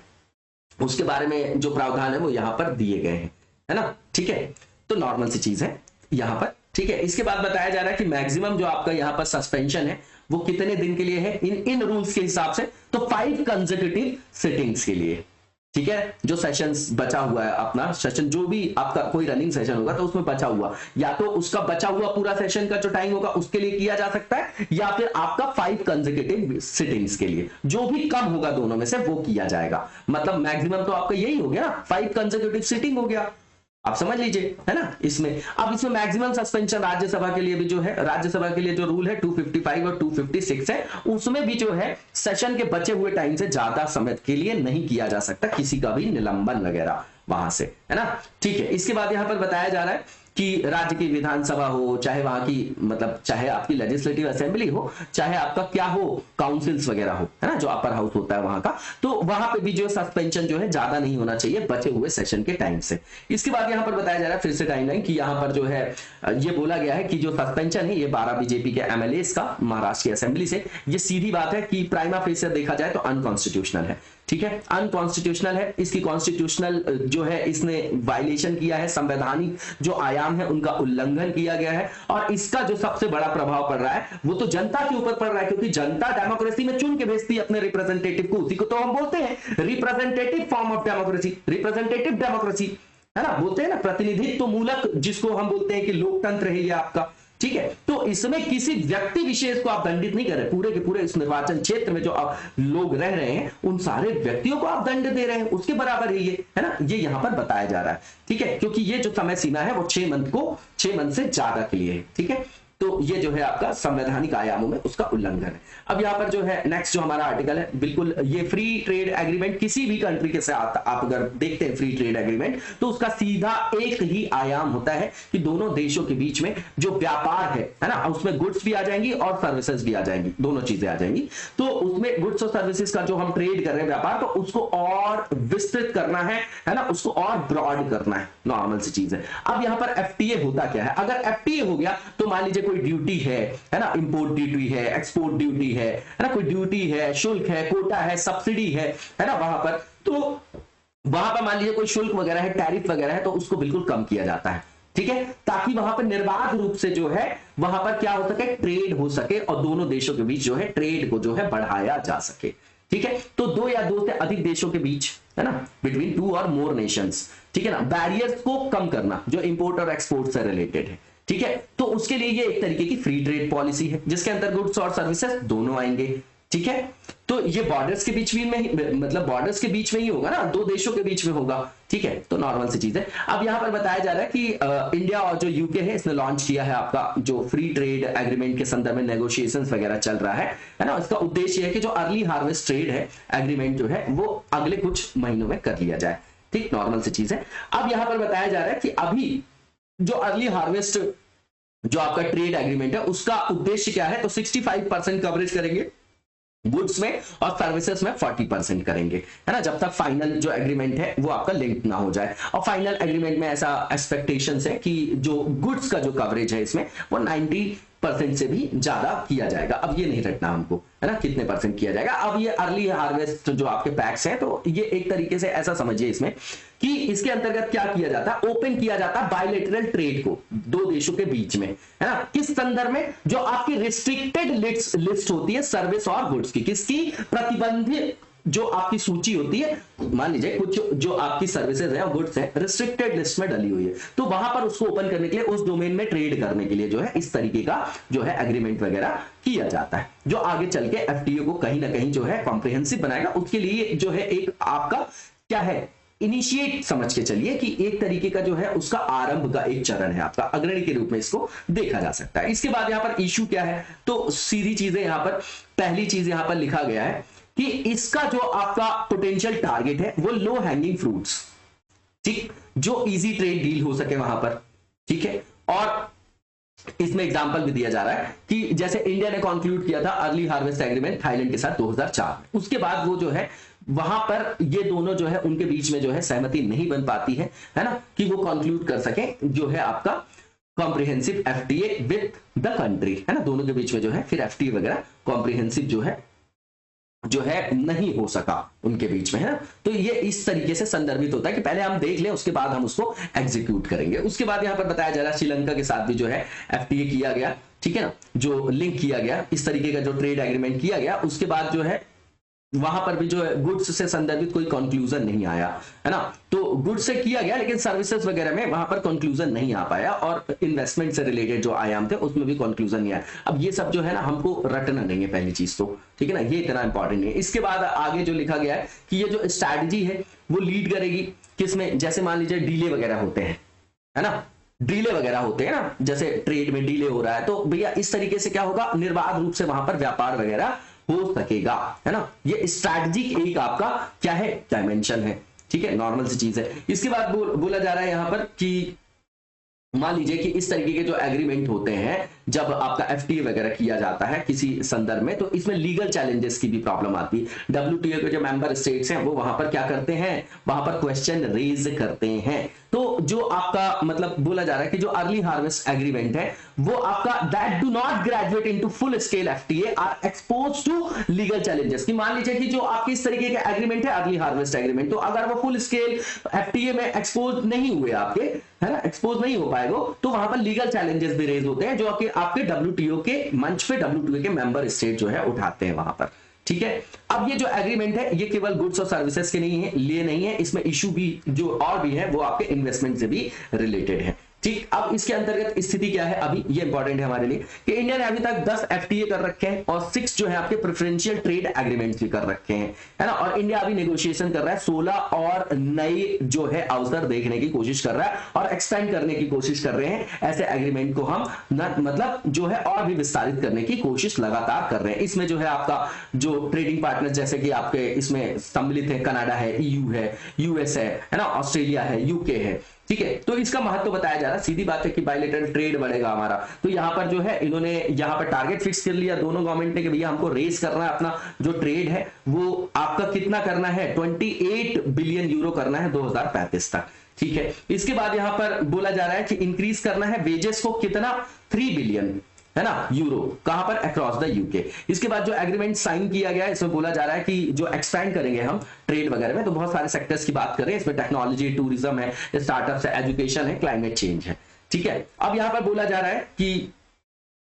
उसके बारे में जो प्रावधान है वो यहां पर दिए गए हैं, है ना। ठीक है, तो नॉर्मल सी चीज है यहां पर। ठीक है, इसके बाद बताया जा रहा है कि मैक्सिमम जो आपका यहां पर सस्पेंशन है वो कितने दिन के लिए है इन रूल्स के हिसाब से, तो 5 कंसेक्यूटिव सिटिंग्स के लिए। ठीक है, जो सेशंस बचा हुआ है अपना सेशन, जो भी आपका कोई रनिंग सेशन होगा तो उसमें बचा हुआ, या तो उसका बचा हुआ पूरा सेशन का जो टाइम होगा उसके लिए किया जा सकता है, या फिर आपका 5 कंसेक्यूटिव सिटिंग्स के लिए, जो भी कम होगा दोनों में से वो किया जाएगा। मतलब मैक्सिमम तो आपका यही हो गया, 5 कंसेक्यूटिव सिटिंग हो गया, आप समझ लीजिए, है ना। इसमें अब इसमें मैक्सिमम सस्पेंशन राज्यसभा के लिए भी जो है, राज्यसभा के लिए जो रूल है 255 और 256 है, उसमें भी जो है सेशन के बचे हुए टाइम से ज्यादा समय के लिए नहीं किया जा सकता किसी का भी निलंबन वगैरह वहां से, है ना। ठीक है, इसके बाद यहां पर बताया जा रहा है कि राज्य की विधानसभा हो, चाहे वहां की मतलब चाहे आपकी लेजिस्लेटिव असेंबली हो, चाहे आपका क्या हो काउंसिल्स वगैरह हो, है ना, जो अपर हाउस होता है वहां का, तो वहां पे भी जो सस्पेंशन जो है ज्यादा नहीं होना चाहिए बचे हुए सेशन के टाइम से। इसके बाद यहां पर बताया जा रहा है फिर से टाइमलाइन कि यहां पर जो है ये बोला गया है कि जो सस्पेंशन है ये 12 बीजेपी के एमएलएस का महाराष्ट्र की असेंबली से, ये सीधी बात है कि प्राइमा फेस देखा जाए तो अनकॉन्स्टिट्यूशनल है। ठीक है, अनकॉन्स्टिट्यूशनल है, इसकी कॉन्स्टिट्यूशनल जो है इसने वायलेशन किया है, संवैधानिक जो आयाम है उनका उल्लंघन किया गया है, और इसका जो सबसे बड़ा प्रभाव पड़ रहा है वो तो जनता के ऊपर पड़ रहा है, क्योंकि जनता डेमोक्रेसी में चुन के भेजती है अपने रिप्रेजेंटेटिव को, उसी को तो हम बोलते हैं representative form of democracy, representative democracy, है ना, बोलते हैं ना प्रतिनिधित्व मूलक, जिसको हम बोलते हैं कि लोकतंत्र है ये आपका। ठीक है, तो इसमें किसी व्यक्ति विशेष को आप दंडित नहीं कर रहे, पूरे के पूरे इस निर्वाचन क्षेत्र में जो लोग रह रहे हैं उन सारे व्यक्तियों को आप दंड दे रहे हैं, उसके बराबर है ये, है ना, ये यहां पर बताया जा रहा है। ठीक है, क्योंकि ये जो समय सीमा है वो 6 मंथ से ज्यादा के लिए है। ठीक है, तो ये जो है आपका संवैधानिक आयामों में उसका उल्लंघन है। अब यहां पर जो है नेक्स्ट जो हमारा आर्टिकल है, बिल्कुल ये फ्री ट्रेड एग्रीमेंट किसी भी कंट्री के साथ आप अगर देखते हैं फ्री ट्रेड एग्रीमेंट, तो उसका सीधा एक ही आयाम होता है कि दोनों देशों के बीच में जो व्यापार है ना, उसमें गुड्स भी आ जाएंगी और सर्विसेज भी आ जाएंगी, दोनों चीजें आ जाएंगी। तो उसमें गुड्स और सर्विसेज का जो हम ट्रेड कर रहे हैं व्यापार, तो उसको और विस्तृत करना है ना, उसको और ब्रॉड करना है, नॉर्मल सी चीज है। अब यहां पर एफटीए होता क्या है, अगर एफटीए हो गया तो मान लीजिए कोई ड्यूटी है ना, इंपोर्ट ड्यूटी है, एक्सपोर्ट ड्यूटी है ना, कोई ड्यूटी है, शुल्क है, कोटा है, सब्सिडी है ना, वहां पर तो वहां पर मान लीजिए कोई शुल्क वगैरह है, टैरिफ वगैरह है, तो उसको बिल्कुल कम किया जाता है। ठीक है, ताकि वहां पर निर्बाध रूप से जो है वहां पर क्या हो सके, ट्रेड हो सके, और दोनों देशों के बीच जो है ट्रेड को जो है बढ़ाया जा सके। ठीक है, तो 2 या 2 से अधिक देशों के बीच, है ना, बिटवीन 2 और मोर नेशंस, ठीक है ना, बैरियर्स को कम करना जो इंपोर्ट और एक्सपोर्ट से रिलेटेड है। ठीक है, तो उसके लिए ये एक तरीके की फ्री ट्रेड पॉलिसी है जिसके अंदर गुड्स और सर्विसेज दोनों आएंगे। ठीक है, तो ये बॉर्डर्स के बीच में ही, मतलब बॉर्डर्स के बीच में ही होगा ना, 2 देशों के बीच में होगा। ठीक है, तो नॉर्मल सी चीज है। अब यहां पर बताया जा रहा है कि इंडिया और जो यूके है इसने लॉन्च किया है आपका जो फ्री ट्रेड एग्रीमेंट के संदर्भ में नेगोशिएशंस वगैरह चल रहा है ना, इसका उद्देश्य है कि जो अर्ली हार्वेस्ट ट्रेड है एग्रीमेंट जो है वो अगले कुछ महीनों में कर लिया जाए। ठीक, नॉर्मल सी चीज है। अब यहां पर बताया जा रहा है कि अभी जो अर्ली हार्वेस्ट जो आपका ट्रेड एग्रीमेंट है उसका उद्देश्य क्या है, तो 65% कवरेज करेंगे गुड्स में और सर्विसेज में 40% करेंगे, है ना, जब तक फाइनल जो एग्रीमेंट है वो आपका लिंक ना हो जाए। और फाइनल एग्रीमेंट में ऐसा एक्सपेक्टेशंस है कि जो गुड्स का जो कवरेज है इसमें वो 90% से भी ज्यादा किया जाएगा। अब ये नहीं रटना हमको, है ना, कितने परसेंट किया जाएगा। अब ये अर्ली हार्वेस्ट जो आपके पैक्स हैं, तो ये एक तरीके से ऐसा समझिए इसमें कि इसके अंतर्गत क्या किया जाता है, ओपन किया जाता है बायलैटरल ट्रेड को 2 देशों के बीच में, है ना, किस संदर्भ में, जो आपकी रिस्ट्रिक्टेड लिस्ट होती है सर्विस और गुड्स की, किसकी, प्रतिबंधित जो आपकी सूची होती है, मान लीजिए कुछ जो आपकी सर्विसेज है और गुड्स है रिस्ट्रिक्टेड लिस्ट में डली हुई है, तो वहां पर उसको ओपन करने के लिए, उस डोमेन में ट्रेड करने के लिए जो है इस तरीके का जो है एग्रीमेंट वगैरह किया जाता है, जो आगे चल के एफटीए को कहीं ना कहीं जो है कॉम्प्रिहेंसिव बनाएगा। उसके लिए जो है एक आपका क्या है, इनिशिएट समझ के चलिए कि एक तरीके का जो है उसका आरंभ का एक चरण है आपका, अग्रणी के रूप में इसको देखा जा सकता है। इसके बाद यहां पर इशू क्या है, तो सीधी चीजें यहां पर, पहली चीज यहां पर लिखा गया है कि इसका जो आपका पोटेंशियल टारगेट है वो लो हैंगिंग फ्रूट्स, ठीक, जो इजी ट्रेड डील हो सके वहां पर, ठीक है। और इसमें एग्जांपल भी दिया जा रहा है कि जैसे इंडिया ने कंक्लूड किया था अर्ली हार्वेस्ट एग्रीमेंट थाईलैंड के साथ 2004 में, उसके बाद वो जो है वहां पर ये दोनों जो है उनके बीच में जो है सहमति नहीं बन पाती है ना, कि वो कंक्लूड कर सके जो है आपका comprehensive FTA with the country, है ना, दोनों के बीच में जो है फिर एफटीए वगैरह कॉम्प्रिहेंसिव जो है नहीं हो सका उनके बीच में, है ना। तो ये इस तरीके से संदर्भित होता है कि पहले हम देख लें, उसके बाद हम उसको एग्जीक्यूट करेंगे। उसके बाद यहां पर बताया जा रहा है श्रीलंका के साथ भी जो है एफटीए किया गया, ठीक है ना, जो लिंक किया गया, इस तरीके का जो ट्रेड एग्रीमेंट किया गया, उसके बाद जो है वहां पर भी जो है गुड्स से संदर्भित कोई कंक्लूजन नहीं आया, है ना। तो गुड्स से किया गया लेकिन सर्विसेज वगैरह में वहां पर कंक्लूजन नहीं आ पाया, और इन्वेस्टमेंट से रिलेटेड जो आयाम थे उसमें भी कंक्लूजन नहीं आया। अब ये सब जो है ना हमको रटना नहीं है, पहली चीज तो, ठीक है ना, ये इतना इंपॉर्टेंट नहीं है। इसके बाद आगे जो लिखा गया है कि ये जो स्ट्रैटेजी है वो लीड करेगी किसमें, जैसे मान लीजिए डीले वगैरह होते हैं, है ना, डीले वगैरह होते हैं ना, जैसे ट्रेड में डीले हो रहा है, तो भैया इस तरीके से क्या होगा, निर्बाध रूप से वहां पर व्यापार वगैरह हो सकेगा, है ना। ये स्ट्रैटेजी एक आपका क्या है, डायमेंशन है, ठीक है, नॉर्मल सी चीज है। इसके बाद बोला जा रहा है यहां पर कि मान लीजिए कि इस तरीके के जो एग्रीमेंट होते हैं, जब आपका एफटीए वगैरह किया जाता है किसी संदर्भ में, तो इसमें लीगल चैलेंजेस की भी प्रॉब्लम आती है। डब्ल्यूटीओ के जो मेंबर स्टेट्स हैं वो वहां पर क्या करते हैं, वहां पर क्वेश्चन रेज करते हैं। तो जो आपका मतलब बोला जा रहा है कि जो अर्ली हार्वेस्ट एग्रीमेंट है वो आपका that do not graduate into full scale FTA are expose to legal challenges, कि मान लीजिए कि जो आपकी इस तरीके के एग्रीमेंट है अर्ली हार्वेस्ट एग्रीमेंट, तो अगर वो फुल स्केल एफटीए में एक्सपोज नहीं हुए आपके, है ना, एक्सपोज नहीं हो पाएगा, तो वहां पर लीगल चैलेंजेस भी रेज होते हैं जो आपके डब्ल्यूटीओ के मंच पे डब्ल्यूटीओ के मेंबर स्टेट जो है उठाते हैं वहां पर, ठीक है। अब ये जो एग्रीमेंट है ये केवल गुड्स और सर्विसेज के नहीं है, लिए नहीं है, इसमें इशू भी जो और भी है वो आपके इन्वेस्टमेंट से भी रिलेटेड है, ठीक। अब इसके अंतर्गत स्थिति क्या है अभी, ये इंपॉर्टेंट है हमारे लिए कि इंडिया ने अभी तक 10 एफटीए कर रखे हैं और 6 जो है आपके प्रेफरेंशियल ट्रेड एग्रीमेंट्स भी कर रखे हैं, है ना। और इंडिया अभी नेगोशिएशन कर रहा है 16 और नए जो है अवसर देखने की कोशिश कर रहा है और एक्सपेंड करने की कोशिश कर रहे हैं। ऐसे एग्रीमेंट को हम मतलब जो है और भी विस्तारित करने की कोशिश लगातार कर रहे हैं। इसमें जो है आपका जो ट्रेडिंग पार्टनर जैसे कि आपके इसमें सम्मिलित है, कनाडा है, ईयू है, यूएस है ना, ऑस्ट्रेलिया है, यूके है, ठीक है। तो इसका महत्व बताया जा रहा है, सीधी बात है कि बायलैटरल ट्रेड बढ़ेगा हमारा। तो यहां पर जो है इन्होंने यहां पर टारगेट फिक्स कर लिया दोनों गवर्नमेंट ने कि भैया हमको रेज करना है, अपना जो ट्रेड है वो आपका कितना करना है, 28 बिलियन यूरो करना है 2035 तक, ठीक है। इसके बाद यहां पर बोला जा रहा है कि इंक्रीज करना है वेजेस को कितना, 3 बिलियन, है ना, यूरो, कहां पर, अक्रॉस द यूके। इसके बाद जो एग्रीमेंट साइन किया गया है इसमें बोला जा रहा है कि जो एक्सपेंड करेंगे हम ट्रेड वगैरह में, तो बहुत सारे सेक्टर्स की बात कर रहे हैं, इसमें टेक्नोलॉजी, टूरिज्म है, स्टार्टअप्स है, एजुकेशन है, क्लाइमेट चेंज है, ठीक है। अब यहां पर बोला जा रहा है कि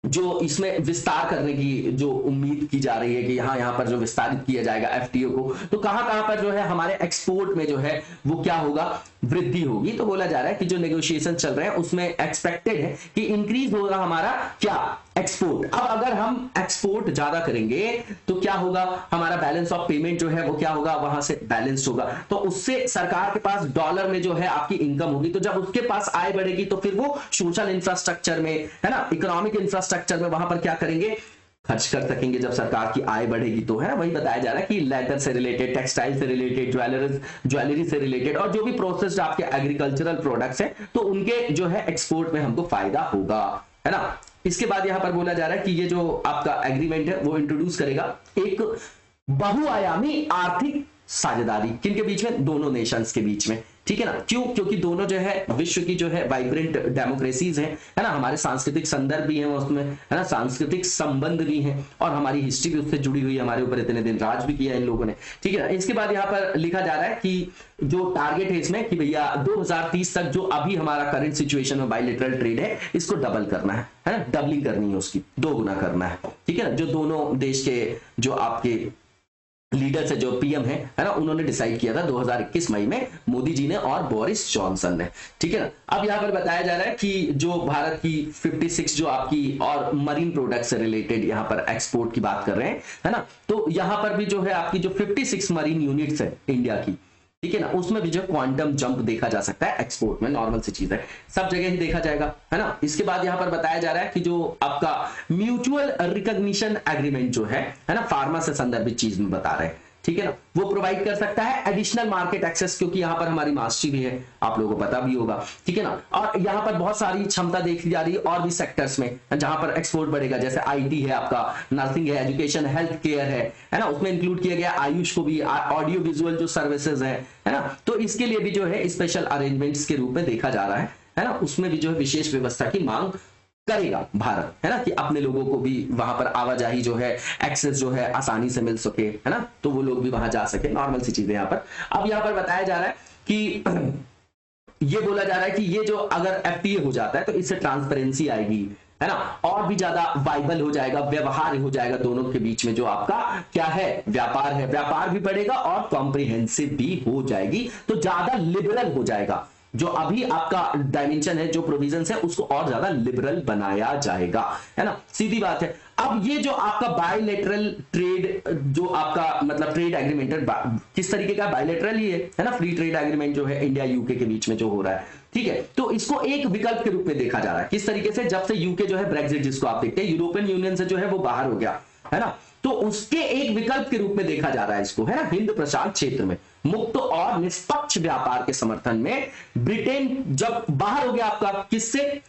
जो इसमें विस्तार करने की जो उम्मीद की जा रही है कि यहां पर जो विस्तारित किया जाएगा एफटीओ को, तो कहां पर जो है हमारे एक्सपोर्ट में जो है वो क्या होगा, वृद्धि होगी। तो बोला जा रहा है कि जो नेगोशिएशन चल रहे हैं उसमें एक्सपेक्टेड है कि इंक्रीज होगा हमारा क्या, एक्सपोर्ट। अब अगर हम एक्सपोर्ट ज्यादा करेंगे तो क्या होगा, हमारा बैलेंस ऑफ पेमेंट जो है वो क्या होगा, वहां से बैलेंस होगा, तो उससे सरकार के पास डॉलर में जो है आपकी इनकम होगी। तो जब उसके पास आय बढ़ेगी तो फिर वो सोशल इंफ्रास्ट्रक्चर में, है ना, इकोनॉमिक इंफ्रास्ट्रक्चर में वहां पर क्या करेंगे, खर्च कर सकेंगे। जब सरकार की आय बढ़ेगी तो, है ना, वही बताया जा रहा है कि लेदर से रिलेटेड, टेक्सटाइल से रिलेटेड, ज्वेलरी से रिलेटेड और जो भी प्रोसेस्ड आपके एग्रीकल्चरल प्रोडक्ट्स हैं तो उनके जो है एक्सपोर्ट में हमको फायदा होगा, है ना। इसके बाद यहां पर बोला जा रहा है कि ये जो आपका एग्रीमेंट है वो इंट्रोड्यूस करेगा एक बहुआयामी आर्थिक साझेदारी, किनके बीच में, दोनों नेशंस के बीच में, ठीक है ना। क्यों, क्योंकि दोनों जो है विश्व की जो है वाइब्रेंट डेमोक्रेसीज हैं, है ना, हमारे सांस्कृतिक संदर्भ भी हैं उसमें, है ना, सांस्कृतिक संबंध भी हैं और हमारी हिस्ट्री भी उससे जुड़ी हुई है, हमारे ऊपर इतने दिन राज भी किया है इन लोगों ने, ठीक है ना। इसके बाद यहाँ पर लिखा जा रहा है कि जो टारगेट है इसमें कि भैया 2030 तक जो अभी हमारा करंट सिचुएशन में बायलैटरल ट्रेड है इसको डबल करना है ना, डबलिंग करनी है, उसकी 2 गुना करना है, ठीक है ना। जो दोनों देश के जो आपके लीडर से जो पीएम है ना, उन्होंने डिसाइड किया था 2021 मई में, मोदी जी ने और बोरिस जॉनसन ने, ठीक है ना। अब यहां पर बताया जा रहा है कि जो भारत की 56 जो आपकी और मरीन प्रोडक्ट से रिलेटेड यहां पर एक्सपोर्ट की बात कर रहे हैं, है ना, तो यहां पर भी जो है आपकी जो 56 मरीन यूनिट्स है इंडिया की, ठीक है ना, उसमें भी जो क्वांटम जंप देखा जा सकता है एक्सपोर्ट में, नॉर्मल सी चीज है, सब जगह ही देखा जाएगा, है ना। इसके बाद यहां पर बताया जा रहा है कि जो आपका म्यूचुअल रिकॉग्निशन एग्रीमेंट जो है ना, फार्मा से संदर्भित चीज में बता रहे हैं, ठीक है ना, वो प्रोवाइड कर सकता है एडिशनल मार्केट एक्सेस, क्योंकि यहां पर हमारी मास्टरी भी है, आप लोगों को पता भी होगा, ठीक है ना। और यहां पर बहुत सारी क्षमता देखी जा रही है और भी सेक्टर्स में जहां पर एक्सपोर्ट बढ़ेगा, जैसे आईटी है आपका, नर्सिंग है, एजुकेशन, हेल्थ केयर है ना, उसमें इंक्लूड किया गया आयुष को भी, ऑडियो विजुअल जो सर्विसेज है ना, तो इसके लिए भी जो है स्पेशल अरेंजमेंट्स के रूप में देखा जा रहा है ना, उसमें भी जो है विशेष व्यवस्था की मांग करेगा भारत, है ना, कि अपने लोगों को भी वहां पर आवाजाही जो है, एक्सेस जो है आसानी से मिल सके, है ना, तो वो लोग भी वहां जा सके, नॉर्मल सी चीजें यहां पर। अब यहां पर बताया जा रहा है कि ये बोला जा रहा है कि ये जो अगर एफटीए हो जाता है तो इससे ट्रांसपेरेंसी आएगी, है ना, और भी ज्यादा वाइबल हो जाएगा, व्यवहार हो जाएगा दोनों के बीच में, जो आपका क्या है व्यापार है, व्यापार भी बढ़ेगा और कॉम्प्रिहेंसिव भी हो जाएगी, तो ज्यादा लिबरल हो जाएगा, जो अभी आपका डायमेंशन है, जो प्रोविजंस है, उसको और ज्यादा लिबरल बनाया जाएगा, है ना, सीधी बात है। अब ये जो आपका बायलैटरल ट्रेड, जो आपका मतलब ट्रेड एग्रीमेंट किस तरीके का बायलैटरल ही है ना, फ्री ट्रेड एग्रीमेंट जो है इंडिया यूके के बीच में जो हो रहा है, ठीक है, तो इसको एक विकल्प के रूप में देखा जा रहा है, किस तरीके से, जब से यूके जो है ब्रेक्जिट जिसको आप देखते हैं, यूरोपियन यूनियन से जो है वो बाहर हो गया, है ना, तो उसके एक विकल्प के रूप में देखा जा रहा है इसको, है ना, हिंद प्रशांत क्षेत्र में मुक्त और निष्पक्ष व्यापार के समर्थन में ब्रिटेन जब बाहर हो गया आपका किससे,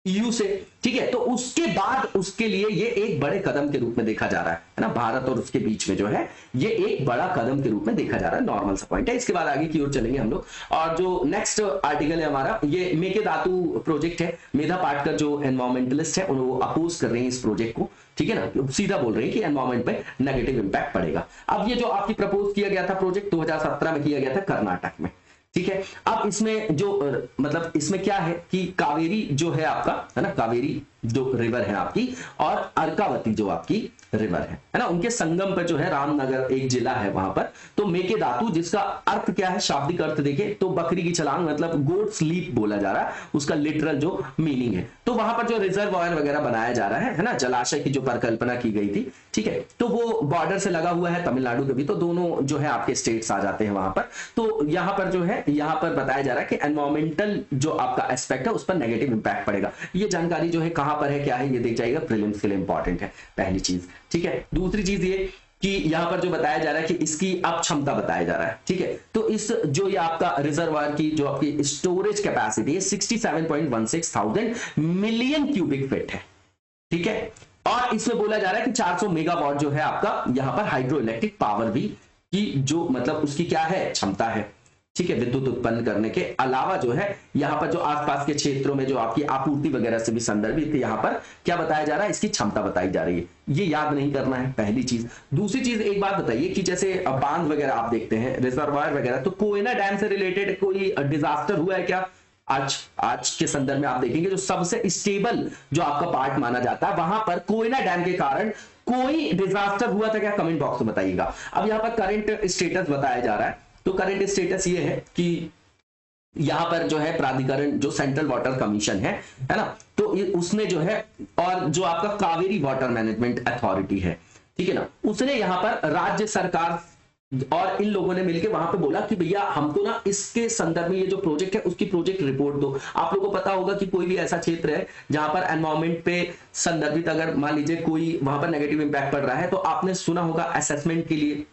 ईयू से, ठीक है, तो उसके बाद उसके लिए ये एक बड़े कदम के रूप में देखा जा रहा है ना, भारत और उसके बीच में जो है ये एक बड़ा कदम के रूप में देखा जा रहा है, नॉर्मल सा पॉइंट है। इसके बाद आगे की ओर चलेंगे हम लोग, और जो नेक्स्ट आर्टिकल है हमारा, ये मेकेदातु प्रोजेक्ट है, मेधा पाटकर जो एनवायरमेंटलिस्ट है वो अपोज कर रहे हैं इस प्रोजेक्ट को, ठीक है ना, सीधा बोल रहे हैं कि एनवायरमेंट पे नेगेटिव इंपैक्ट पड़ेगा। अब ये जो आपकी प्रपोज किया गया था प्रोजेक्ट 2017 में किया गया था कर्नाटक में, ठीक है। अब इसमें जो मतलब इसमें क्या है कि कावेरी जो है आपका, है ना, कावेरी जो रिवर है आपकी, और अर्कावती जो आपकी रिवर है ना, उनके संगम पर जो है रामनगर एक जिला है वहां पर, तो मेकेदातु जिसका अर्थ क्या है, शाब्दिक अर्थ देखें तो बकरी की छलांग, मतलब गोट स्लीप बोला जा रहा है, उसका लिटरल जो मीनिंग है, तो वहां पर जो रिजर्वायर वगैरह बनाया जा रहा है ना, जलाशय की जो परिकल्पना की गई थी, ठीक है, तो वो बॉर्डर से लगा हुआ है तमिलनाडु के भी, तो दोनों जो है आपके स्टेट्स आ जाते हैं वहां पर, तो यहां पर जो है यहां पर बताया जा रहा है कि एनवायरमेंटल जो आपका एस्पेक्ट है उस पर नेगेटिव इंपैक्ट पड़ेगा। ये जानकारी जो है कहां पर है, क्या है, ये देख जाएगा, प्रीलिम्स के लिए इंपॉर्टेंट है, पहली चीज, ठीक है। दूसरी चीज ये कि यहां पर जो बताया जा रहा है कि इसकी अब क्षमता बताया जा रहा है, ठीक है, तो इस जो ये आपका रिजर्वायर की जो आपकी स्टोरेज कैपेसिटी है 67.16 थाउजेंड मिलियन क्यूबिक फीट है, ठीक है, और इसमें बोला जा रहा है कि 400 मेगावाट जो है आपका यहां पर हाइड्रो इलेक्ट्रिक पावर भी की जो मतलब उसकी क्या है क्षमता है, ठीक है, विद्युत उत्पन्न करने के अलावा जो है यहां पर जो आसपास के क्षेत्रों में जो आपकी आपूर्ति वगैरह से भी संदर्भित है, यहां पर क्या बताया जा रहा है, इसकी क्षमता बताई जा रही है, ये याद नहीं करना है, पहली चीज। दूसरी चीज एक बात बताइए कि जैसे बांध वगैरह आप देखते हैं, रिजर्वायर वगैरह, तो कोयना डैम से रिलेटेड कोई डिजास्टर हुआ है क्या? आज के संदर्भ में आप देखेंगे जो सबसे स्टेबल जो आपका पार्ट माना जाता है, वहां पर कोयना डैम के कारण कोई डिजास्टर हुआ था क्या? कमेंट बॉक्स में बताइएगा। अब यहां पर करंट स्टेटस बताया जा रहा है, तो करंट स्टेटस ये है कि यहां पर जो है प्राधिकरण जो सेंट्रल वाटर कमीशन है ना, तो उसने जो है, और जो आपका कावेरी वाटर मैनेजमेंट अथॉरिटी है, ठीक है ना, उसने यहां पर राज्य सरकार और इन लोगों ने मिलकर वहां पे बोला कि भैया हमको ना इसके संदर्भ में ये जो प्रोजेक्ट है उसकी प्रोजेक्ट रिपोर्ट दो। आप लोगों को पता होगा कि कोई भी ऐसा क्षेत्र है जहां पर एनवायरमेंट पे संदर्भित अगर मान लीजिए कोई वहां पर नेगेटिव इंपैक्ट पड़ रहा है, तो आपने सुना होगा असेसमेंट के लिए,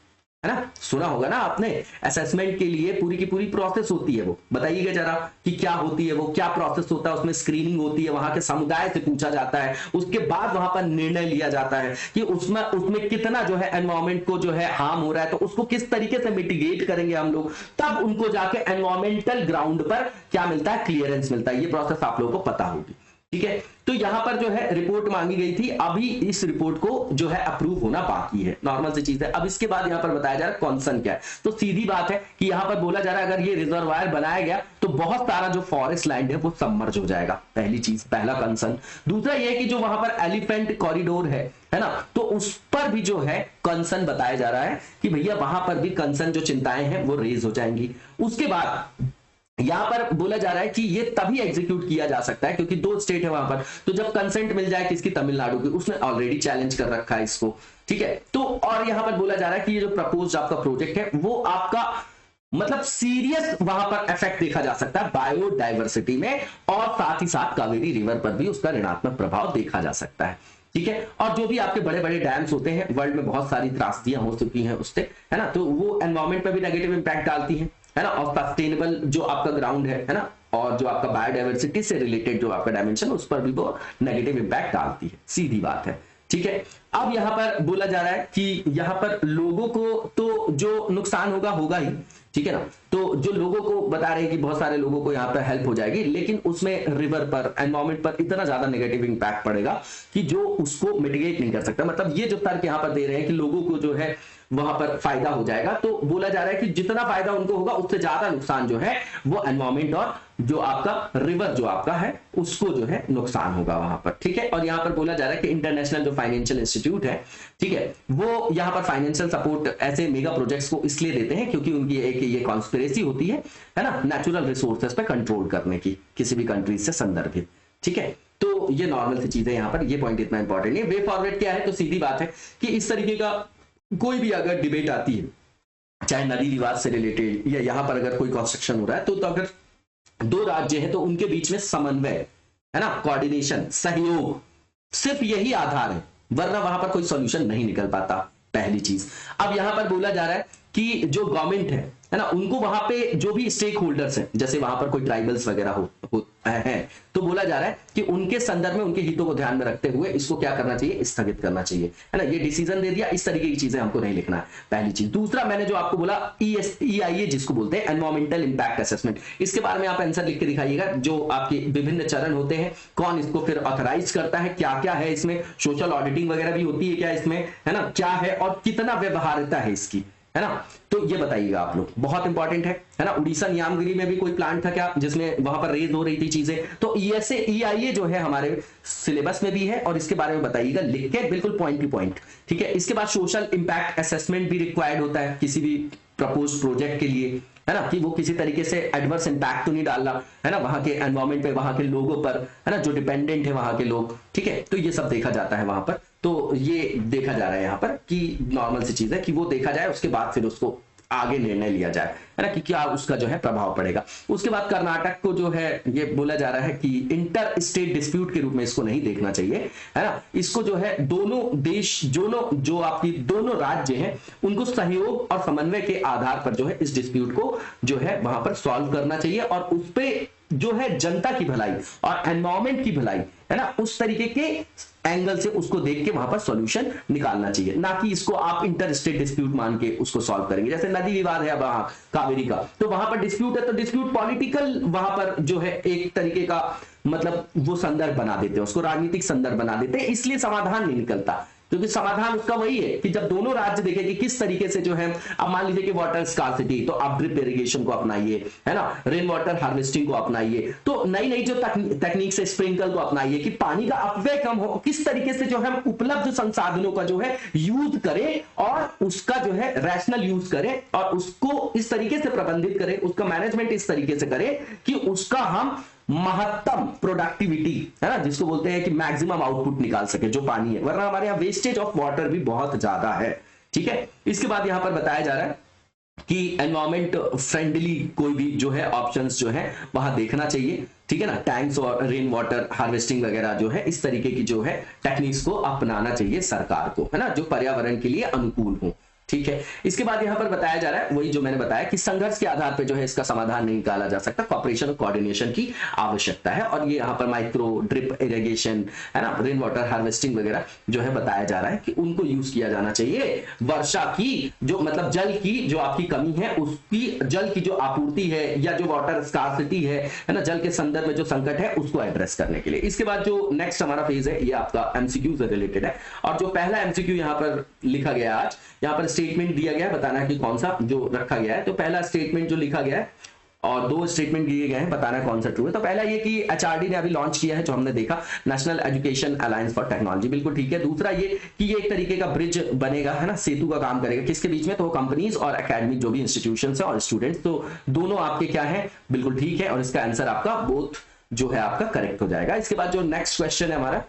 है ना, सुना होगा ना आपने, असेसमेंट के लिए पूरी की पूरी प्रोसेस होती है, वो बताइएगा जरा कि क्या होती है, वो क्या प्रोसेस होता है, उसमें स्क्रीनिंग होती है, वहां के समुदाय से पूछा जाता है, उसके बाद वहां पर निर्णय लिया जाता है कि उसमें कितना जो है एनवायरमेंट को जो है हार्म हो रहा है, तो उसको किस तरीके से मिटिगेट करेंगे हम लोग, तब उनको जाके एनवायरमेंटल ग्राउंड पर क्या मिलता है, क्लियरेंस मिलता है। ये प्रोसेस आप लोगों को पता होगी, ठीक है। तो यहां पर जो है रिपोर्ट मांगी गई थी, अभी इस रिपोर्ट को जो है अप्रूव होना बाकी है, नॉर्मल सी चीज है। अब इसके बाद यहां पर बताया जा रहा है कॉन्सर्न क्या है, तो सीधी बात है कि यहां पर बोला जा रहा है अगर ये रिजर्वायर बनाया गया तो बहुत सारा जो फॉरेस्ट लैंड है वो सबमर्ज हो जाएगा, पहली चीज, पहला कंसर्न। दूसरा ये कि जो वहां पर एलिफेंट कॉरिडोर है ना, तो उस पर भी जो है कंसर्न बताया जा रहा है कि भैया वहां पर भी कंसर्न जो चिंताएं हैं वो रेज हो जाएंगी। उसके बाद यहां पर बोला जा रहा है कि ये तभी एग्जीक्यूट किया जा सकता है क्योंकि 2 स्टेट है वहां पर, तो जब कंसेंट मिल जाए किसकी, तमिलनाडु की, उसने ऑलरेडी चैलेंज कर रखा है इसको, ठीक है। तो और यहां पर बोला जा रहा है कि ये जो प्रपोज्ड आपका प्रोजेक्ट है वो आपका मतलब सीरियस वहां पर इफेक्ट देखा जा सकता है बायोडाइवर्सिटी में, और साथ ही साथ कावेरी रिवर पर भी उसका ऋणात्मक प्रभाव देखा जा सकता है। ठीक है, और जो भी आपके बड़े बड़े डैम्स होते हैं, वर्ल्ड में बहुत सारी त्रासदियां हो चुकी हैं उससे, है ना, तो वो एनवायरमेंट पर भी नेगेटिव इंपैक्ट डालती है ना, और सस्टेनेबल जो आपका ग्राउंड है ना, और जो आपका बायोडाइवर्सिटी से रिलेटेड जो आपका डायमेंशन, उस पर भी वो नेगेटिव इंपैक्ट डालती है, सीधी बात है। ठीक है, अब यहां पर बोला जा रहा है कि यहां पर लोगों को तो जो नुकसान होगा होगा ही, ठीक है ना, तो जो लोगों को बता रहे हैं कि बहुत सारे लोगों को यहां पर हेल्प हो जाएगी, लेकिन उसमें रिवर पर, एनवायरमेंट पर इतना ज्यादा नेगेटिव इंपैक्ट पड़ेगा कि जो उसको मिटिगेट नहीं कर सकता। मतलब ये जो तर्क यहां पर दे रहे हैं कि लोगों को जो है वहां पर फायदा हो जाएगा, तो बोला जा रहा है कि जितना फायदा उनको होगा उससे ज्यादा नुकसान जो है वो एनवायरमेंट और जो आपका रिवर जो आपका है उसको जो है नुकसान होगा वहां पर। ठीक है, और यहां पर बोला जा रहा है कि इंटरनेशनल जो फाइनेंशियल इंस्टीट्यूट है, ठीक है, वो यहां पर फाइनेंशियल सपोर्ट ऐसे मेगा प्रोजेक्ट्स को इसलिए देते हैं क्योंकि उनकी एक ये कॉन्स्पिरेसी होती है ना, नेचुरल रिसोर्सेज पे कंट्रोल करने की किसी भी कंट्री से संदर्भित। ठीक है, तो ये नॉर्मल सी चीज है, यहां पर ये पॉइंट इतना इंपॉर्टेंट नहीं है। वे फॉरवर्ड क्या है, तो सीधी बात है कि इस तरीके का कोई भी अगर डिबेट आती है, चाहे नदी विवाद से रिलेटेड या यहां पर अगर कोई कंस्ट्रक्शन हो रहा है, तो अगर दो राज्य हैं तो उनके बीच में समन्वय, है ना, कोऑर्डिनेशन, सहयोग, सिर्फ यही आधार है, वरना वहां पर कोई सॉल्यूशन नहीं निकल पाता, पहली चीज। अब यहां पर बोला जा रहा है कि जो गवर्नमेंट है ना, उनको वहां पे जो भी स्टेक होल्डर्स हैं, जैसे वहां पर कोई ट्राइबल्स वगैरह हो है, तो बोला जा रहा है कि उनके संदर्भ में उनके हितों को ध्यान में रखते हुए इसको क्या करना चाहिए, स्थगित करना चाहिए, है ना, ये डिसीजन दे दिया, इस तरीके की चीजें हमको नहीं लिखना है, पहली चीज। दूसरा, मैंने जो आपको बोला EIA जिसको बोलते हैं एनवायरमेंटल इंपैक्ट असेसमेंट, इसके बारे में आप आंसर लिख के दिखाइएगा, जो आपके विभिन्न चरण होते हैं, कौन इसको फिर ऑथराइज करता है, क्या क्या है इसमें, सोशल ऑडिटिंग वगैरह भी होती है क्या इसमें, है ना, क्या है और कितना व्यवहार्यता है इसकी, है ना, तो ये बताइएगा आप लोग, बहुत इंपॉर्टेंट है ना। उड़ीसा नियामगिरी में भी कोई प्लांट था क्या जिसमें वहां पर रेज हो रही थी चीजें, तो EIA जो है हमारे सिलेबस में भी है, और इसके बारे में बताइएगा लिख के, बिल्कुल पॉइंट टू पॉइंट। ठीक है, इसके बाद सोशल इंपैक्ट असेसमेंट भी रिक्वायर्ड होता है किसी भी प्रपोज प्रोजेक्ट के लिए, है ना, कि वो किसी तरीके से एडवर्स इंपैक्ट तो नहीं डालना, है ना, वहां के एनवायरमेंट पे, वहां के लोगों पर, है ना, जो डिपेंडेंट है वहां के लोग। ठीक है, तो ये सब देखा जाता है वहां पर, तो ये देखा जा रहा है यहाँ पर कि नॉर्मल सी चीज है कि वो देखा जाए, उसके बाद फिर उसको आगे निर्णय लिया जाए, है ना, कि क्या उसका जो है प्रभाव पड़ेगा। उसके बाद कर्नाटक को जो है ये बोला जा रहा है कि इंटर स्टेट डिस्प्यूट के रूप में इसको नहीं देखना चाहिए, है ना, इसको जो है दोनों देश, जो आपकी दोनों राज्य हैं, उनको सहयोग और समन्वय के आधार पर जो है इस डिस्प्यूट को जो है वहां पर सॉल्व करना चाहिए, और उस पे जो है जनता की भलाई और एनवायरमेंट की भलाई, है ना, उस तरीके के एंगल से उसको देख के वहां पर सॉल्यूशन निकालना चाहिए, ना कि इसको आप इंटर स्टेट डिस्प्यूट मान के उसको सॉल्व करेंगे। जैसे नदी विवाद है वहां कावेरी का, तो वहां पर डिस्प्यूट है, तो डिस्प्यूट पॉलिटिकल वहां पर जो है एक तरीके का, मतलब वो संदर्भ बना देते हैं, उसको राजनीतिक संदर्भ बना देते हैं, इसलिए समाधान नहीं निकलता, क्योंकि समाधान उसका वही है कि जब दोनों राज्य देखें कि किस तरीके से जो है, अब मान लीजिए कि वाटर स्कार्सिटी, तो आप ड्रिप इरिगेशन को अपनाइए, है ना, रेन वाटर हार्वेस्टिंग को अपनाइए, तो नई नई जो तकनीक से स्प्रिंकल को अपनाइए कि पानी का अपव्यय कम हो, किस तरीके से जो है हम उपलब्ध संसाधनों का जो है यूज करें और उसका जो है रैशनल यूज करें, और उसको इस तरीके से प्रबंधित करें, उसका मैनेजमेंट इस तरीके से करें कि उसका हम महत्तम प्रोडक्टिविटी, है ना, जिसको बोलते हैं कि मैक्सिमम आउटपुट निकाल सके जो पानी है, वरना हमारे यहाँ वेस्टेज ऑफ वाटर भी बहुत ज्यादा है। ठीक है, इसके बाद यहां पर बताया जा रहा है कि एनवायरमेंट फ्रेंडली कोई भी जो है ऑप्शंस जो है वहां देखना चाहिए। ठीक है ना, टैंक्स और रेन वाटर हार्वेस्टिंग वगैरह जो है इस तरीके की जो है टेक्निक्स को अपनाना चाहिए सरकार को, है ना, जो पर्यावरण के लिए अनुकूल हो। ठीक है, इसके बाद यहां पर बताया जा रहा है वही जो मैंने बताया कि संघर्ष के आधार पर जो है इसका समाधान नहीं निकाला जा सकता, कॉपरेशन और कोऑर्डिनेशन की आवश्यकता है, और ये यहां पर माइक्रो ड्रिप इरिगेशन, है ना, रेन वाटर हार्वेस्टिंग वगैरह जो है बताया जा रहा है कि उनको यूज किया जाना चाहिए। वर्षा की जो, मतलब जल की जो आपकी कमी है, उसकी जल की जो आपूर्ति है या जो वाटर स्कार्सिटी है ना, जल के संदर्भ में जो संकट है उसको एड्रेस करने के लिए। इसके बाद जो नेक्स्ट हमारा फेज है ये आपका एमसीक्यू से रिलेटेड है, और जो पहला एमसीक्यू यहां पर लिखा गया आज, यहां पर स्टेटमेंट दिया गया है, बताना है कि कौन सा जो रखा गया है। तो पहला स्टेटमेंट जो लिखा गया है, और दो स्टेटमेंट दिए गए हैं, बताना कौन सा ट्रू है। तो पहला ये कि एचआरडी ने अभी लॉन्च किया है, जो हमने देखा, national education alliance for technology, बिल्कुल ठीक है। दूसरा ये कि ये एक तरीके का ब्रिज बनेगा, है ना, सेतु का काम करेगा, किसके बीच में, तो कंपनीज और एकेडमिक जो भी इंस्टीट्यूशंस है और स्टूडेंट्स, तो दोनों आपके क्या है, बिल्कुल ठीक है, और इसका आंसर आपका बोथ जो है आपका करेक्ट हो जाएगा। इसके बाद जो नेक्स्ट क्वेश्चन है हमारा,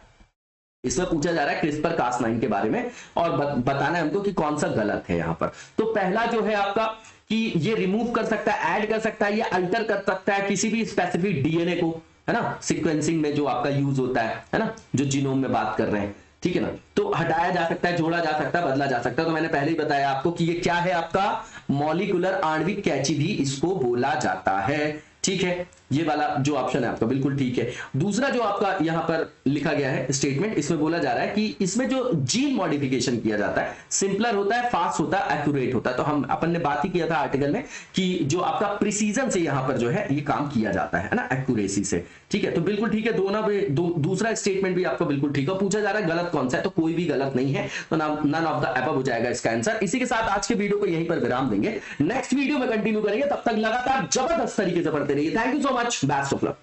इसमें पूछा जा रहा है CRISPR-Cas9 के बारे में, और बताना है हमको कि कौन सा गलत है यहां पर। तो पहला जो है आपका कि ये रिमूव कर सकता है, ऐड कर सकता है, या अल्टर कर सकता है किसी भी स्पेसिफिक डीएनए को, है ना, सीक्वेंसिंग में जो आपका यूज होता है ना, जो जीनोम में बात कर रहे हैं, ठीक है ना। तो हटाया जा सकता है, जोड़ा जा सकता है, बदला जा सकता है। तो मैंने पहले ही बताया आपको कि ये क्या है, आपका मॉलिक्यूलर आणविक कैची भी इसको बोला जाता है, ठीक है। ये वाला जो ऑप्शन है आपका बिल्कुल ठीक है। दूसरा जो आपका यहां पर लिखा गया है स्टेटमेंट, इसमें बोला जा रहा है कि इसमें जो जीन मॉडिफिकेशन किया जाता है सिंपलर होता है, फास्ट होता है, एक्यूरेट होता है। तो हम अपन ने बात ही किया था आर्टिकल में कि जो आपका प्रिसीजन से यहां पर जो है ये काम किया जाता है ना, एक्यूरेसी से, ठीक है। तो बिल्कुल ठीक है, दूसरा स्टेटमेंट भी आपका बिल्कुल ठीक है। पूछा जा रहा है गलत कौन सा है, तो कोई भी गलत नहीं है, तो नन ऑफ द अबव हो जाएगा इसका आंसर। इसी के साथ आज के वीडियो को यहीं पर विराम देंगे, नेक्स्ट वीडियो में कंटिन्यू करेंगे। तब तक लगातार जबरदस्त तरीके से पढ़ते रहिए। Thank you so much, best of luck.